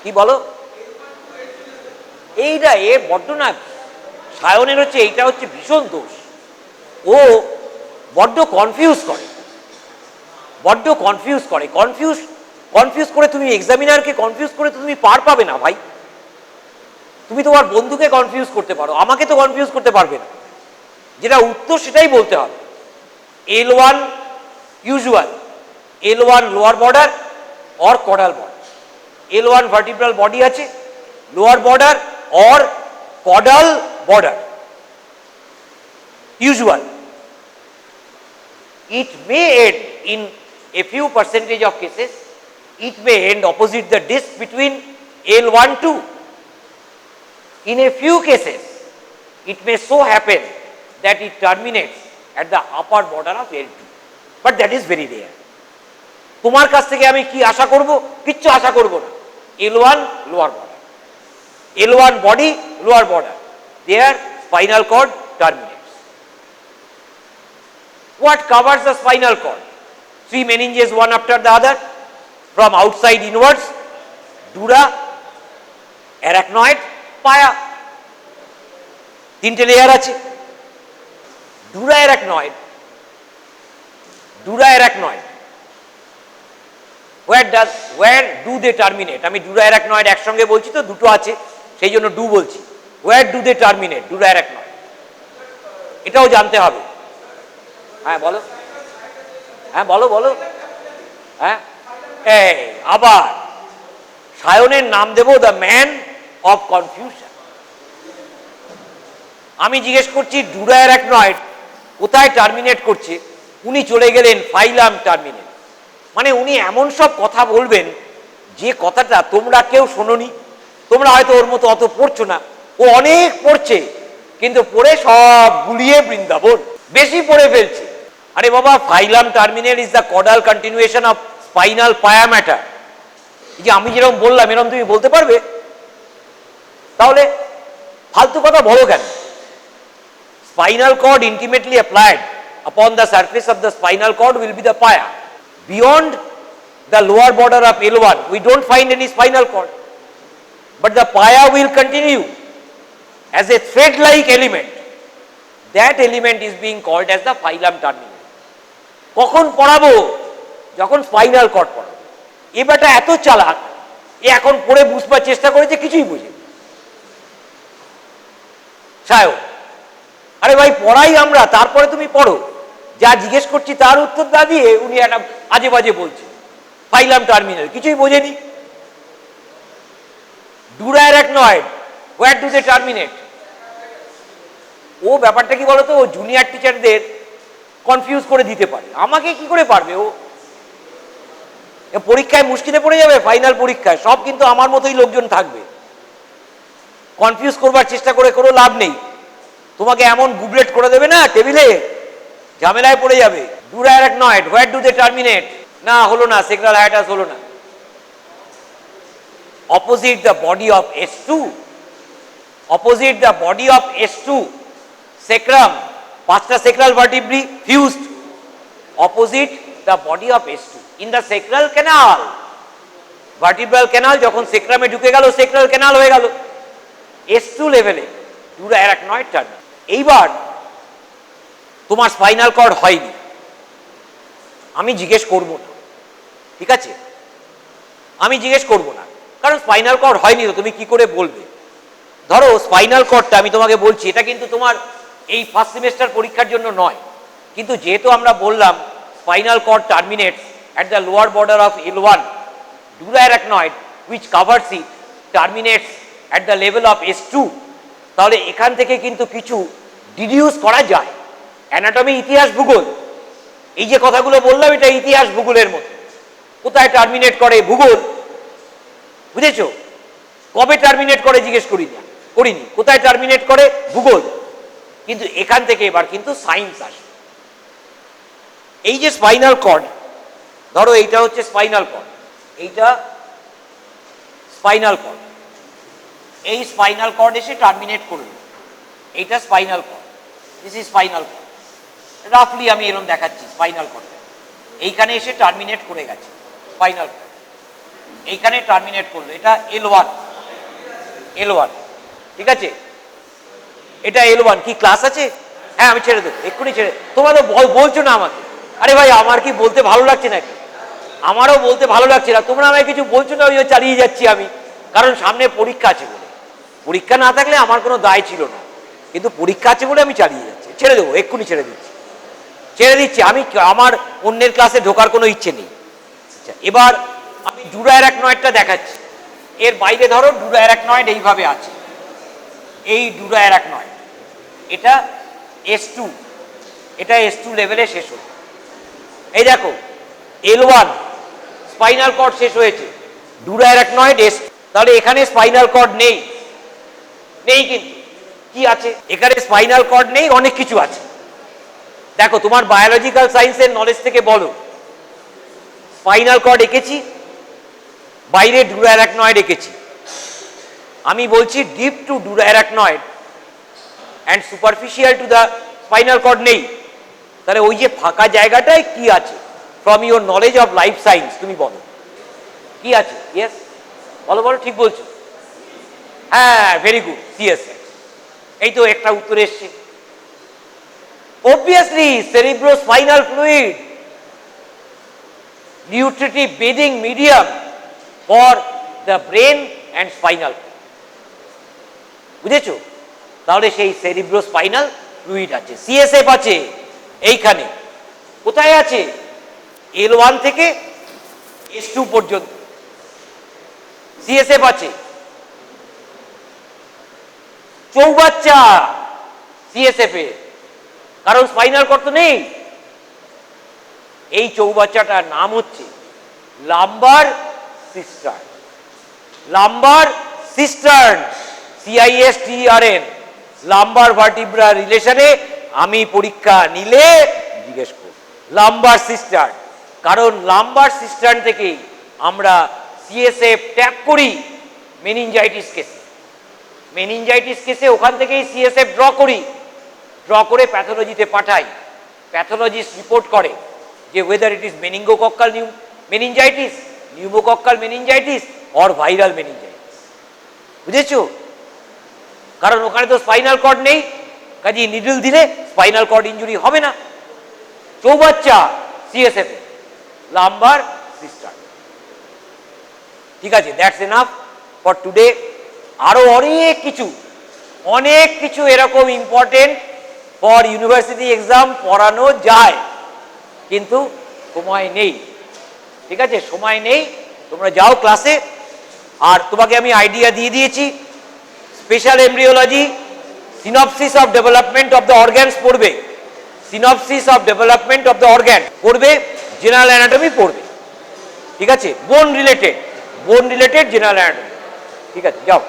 কি বলো? এইটা এ বড্ড না, সায়নের হচ্ছে এইটা হচ্ছে ভীষণ দোষ, ও বড্ড কনফিউজ করে, বড্ড কনফিউজ করে। কনফিউজ করে তুমি এক্সামিনারকে কনফিউজ করে তুমি পার পাবে না ভাই। তুমি তোমার বন্ধুকে কনফিউজ করতে পারো, আমাকে তো কনফিউজ করতে পারবে না। যেটা উত্তর সেটাই বলতে হবে। L1 usual, L1 lower border or caudal border. L1 vertebral body আছে, lower border or caudal border, usual. It may end in a few percentage of cases, it may end opposite the disc between L1-2. In a few cases, it may so happen that it terminates at the upper border of L2, but that is very rare. তোমার কাছ থেকে আমি কি আশা করব? কিচ্ছু আশা করব না। L1 lower border, L1 body lower border, there spinal cord terminates. What covers the spinal cord? Three meninges one after the other from outside inwards, dura, arachnoid, paya. তিনটে লেয়ার আছে। dura arachnoid, where do they terminate? আমি dura arachnoid একসঙ্গে বলছি তো, দুটো আছে সেই জন্য ডু বলছি। where do they terminate? dura arachnoid, এটাও জানতে হবে। হ্যাঁ বলো, হ্যাঁ বলো বলো, হ্যাঁ এই আবার সায়নের নাম দেব দ্য ম্যান অফ কনফিউশন। আমি জিজ্ঞেস করছি ডুরা অ্যারাকনয়েড কোথায় টার্মিনেট করছে, উনি চলে গেলেন ফাইলাম টার্মিনেট। মানে উনি এমন সব কথা বলবেন যে কথাটা তোমরা কেউ শোনোনি, তোমরা হয়তো ওর মতো অত পড়ছো না, ও অনেক পড়ছে কিন্তু পড়ে সব গুলিয়ে বৃন্দাবন, বেশি পড়ে ফেলছে। আরে বাবা, filum terminale is the caudal continuation of spinal pia mater. এই যে আমি যেরকম বললাম এরকম তুমি বলতে পারবে? তাহলে ফালতু কথা বলো কেন? Spinal cord intimately applied upon the surface of the spinal cord will be the paya. Beyond the lower border of L1, we don't find any spinal cord, but the paya will continue as a thread-like element. That element is being called as the phylum terminal. কখন পড়াবো? যখন spinal cord পড়াবো। এবারটা এত চালাক, এ এখন পড়ে বুঝবার চেষ্টা করেছে, কিছুই বুঝে সায়ক। আরে ভাই পড়াই আমরা, তারপরে তুমি পড়ো। যা জিজ্ঞেস করছি তার উত্তর না দিয়ে উনি একটা আজে বাজে বলছে, ফাইলাম টার্মিনাল, কিছুই বোঝেনি। ডুরাইরাকনয়েড, হোয়ার ডু দে টার্মিনেট? ও ব্যাপারটা কি বলতো, ও জুনিয়র টিচারদের কনফিউজ করে দিতে পারে, আমাকে কি করে পারবে ও? পরীক্ষায় মুশকিলে পড়ে যাবে, ফাইনাল পরীক্ষায় সব কিন্তু আমার মতোই লোকজন থাকবে। কনফিউজ করবার চেষ্টা করে কোনো লাভ নেই, তোমাকে এমন গুবলেট করে দেবে না টেবিলে, ঝামেলায় পড়ে যাবে। Dura arachnoid, where do they terminate? না হলো না, সেক্রাল হায়াটাস হলো না। Opposite the body of S2, opposite the body of S2, sacrum, 5টা sacral vertebrae fused opposite the body of S2 in the sacral canal. Vertebral canal যখন সেক্রামে ঢুকে গেল, সেক্রাল ক্যানাল হয়ে গেল S2 লেভেলে, ডুরাইরাকনয়েড টার্মিনাল। এইবার তোমার স্পাইনাল কর্ড হয়নি, আমি জিজ্ঞেস করব না, ঠিক আছে? আমি জিজ্ঞেস করব না, কারণ স্পাইনাল কর্ড হয়নি তো তুমি কি করে বলবে? ধরো স্পাইনাল কর্ডটা আমি তোমাকে বলছি, এটা কিন্তু তোমার এই ফার্স্ট সেমিস্টার পরীক্ষার জন্য নয়, কিন্তু যেহেতু আমরা বললাম spinal cord terminates at the lower border of L1, dura arachnoid which covers it terminates at the level of S2, তাহলে এখান থেকে কিন্তু কিছু ডিডিউস করা যায়। অ্যানাটমি, ইতিহাস, ভূগোল, এই যে কথাগুলো বললাম এটা ইতিহাস ভূগোলের মতো। কোথায় টার্মিনেট করে? ভূগোল, বুঝেছো? কবে টার্মিনেট করে জিজ্ঞেস করিনি, কোথায় টার্মিনেট করে? ভূগোল। কিন্তু এখান থেকে এবার কিন্তু সায়েন্স আসে। এই যে স্পাইনাল কর্ড, ধরো এইটা হচ্ছে স্পাইনাল কর্ড, এইটা স্পাইনাল কর্ড, এই স্পাইনাল কর্ড এসে টার্মিনেট করলো, এইটা spinal cord, this is spinal cord. রাফলি আমি এরকম দেখাচ্ছি স্পাইনাল কর্ড, এইখানে এসে টার্মিনেট করে গেছে স্পাইনাল কর্ড, এইখানে টার্মিনেট করলো, এটা L1, L1, ঠিক আছে? এটা L1। কি ক্লাস আছে? হ্যাঁ আমি ছেড়ে দেবো, এক্ষুনি ছেড়ে। তোমরা তো বলছো না আমাকে। আরে ভাই আমার কি বলতে ভালো লাগছে নাকি? আমারও বলতে ভালো লাগছে না, তোমরা আমায় কিছু বলছো না, ওই চালিয়ে যাচ্ছি আমি, কারণ সামনে পরীক্ষা আছে বলে। পরীক্ষা না থাকলে আমার কোনো দায় ছিল না, কিন্তু পরীক্ষা আছে বলে আমি চালিয়ে যাচ্ছি। ছেড়ে দেবো, এক্ষুনি ছেড়ে দিচ্ছি, ছেড়ে দিচ্ছি। আমি আমার অন্যের ক্লাসে ঢোকার কোনো ইচ্ছে নেই। আচ্ছা, এবার আমি ডুরাইরাকনয়েডটা দেখাচ্ছি। এর বাইরে ধরো ডুরাইরাকনয়েড এইভাবে আছে, এই ডুরাইরাকনয়েড, এটা S2, এটা S2 লেভেলে শেষ হলো। এই দেখো L1 স্পাইনাল কর্ড শেষ হয়েছে, ডুরাইরাকনয়েড S2, তাহলে এখানে স্পাইনাল কর্ড নেই, কিন্তু কি আছে এখানে? স্পাইনাল কর্ড নেই, অনেক কিছু আছে। দেখো তোমার বায়োলজিক্যাল সায়েন্সের নলেজ থেকে বলো, স্পাইনাল কর্ড এঁকেছি, বাইরে ডুরাইরাকনয়েড এঁকেছি। আমি বলছি deep to dura arachnoid and superficial to the spinal cord নেই। তাহলে ওই যে ফাঁকা জায়গাটায় কি আছে? From your knowledge of life science তুমি বলো কি আছে? ইয়েস, বলো, ঠিক বলছো। হ্যাঁ, ভেরি গুড, সিএস। এই তো একটা উত্তর এসছে। Obviously cerebrospinal fluid, nutritive bathing medium for the brain and spinal, বুঝেছো? তাহলে সেই সেরিব্রোস্পাইনাল ফ্লুইড আছে, সিএসএফ আছে এইখানে। কোথায় আছে? L1 থেকে S2 পর্যন্ত সিএসএফ আছে। চৌবাচ্চা সিএসএফ এ, কারণ স্পাইনাল কর্ড তো নেই। এই চৌবাচ্চাটার নাম হচ্ছে lumber cistern, lumber cistern, CISTERN, lumber vertebra রিলেশনে আমি পরীক্ষা নিলে জিজ্ঞেস করব লাম্বার সিস্টার্ন, কারণ লাম্বার সিস্টার্ন থেকেই আমরা সিএসএফ ট্যাপ করি মেনিনজাইটিস কেসে। মেনিনজাইটিস কেসে ওখান থেকেই সিএসএফ ড্র করি, ড্র করে প্যাথোলজিতে পাঠাই। প্যাথোলজিস্ট রিপোর্ট করে যে weather it is meningococcal meningitis, pneumococcal meningitis or viral meningitis, বুঝেছো? কারণ ওখানে তো স্পাইনাল কর্ড নেই, কাজে নিডল দিলে স্পাইনাল কর্ড ইনজুরি হবে না। চৌবাচ্চা সিএসএফ, লাম্বার সিস্টার্ন। ঠিক আছে, দ্যাটস এনাফ ফর টুডে। আরো অনেক কিছু এরকম ইম্পর্টেন্ট ফর ইউনিভার্সিটি এক্সাম পড়ানো যায়, কিন্তু সময় নেই। ঠিক আছে, সময় নেই, তোমরা যাও ক্লাসে। আর তোমাকে আমি আইডিয়া দিয়ে দিয়েছি, special embryology synopsis of development of the organs পড়বে, synopsis of development of the organ পড়বে, জেনারেল অ্যানাটমি পড়বে। ঠিক আছে, বোন রিলেটেড জেনারেল অ্যানাটমি। ঠিক আছে, যাও।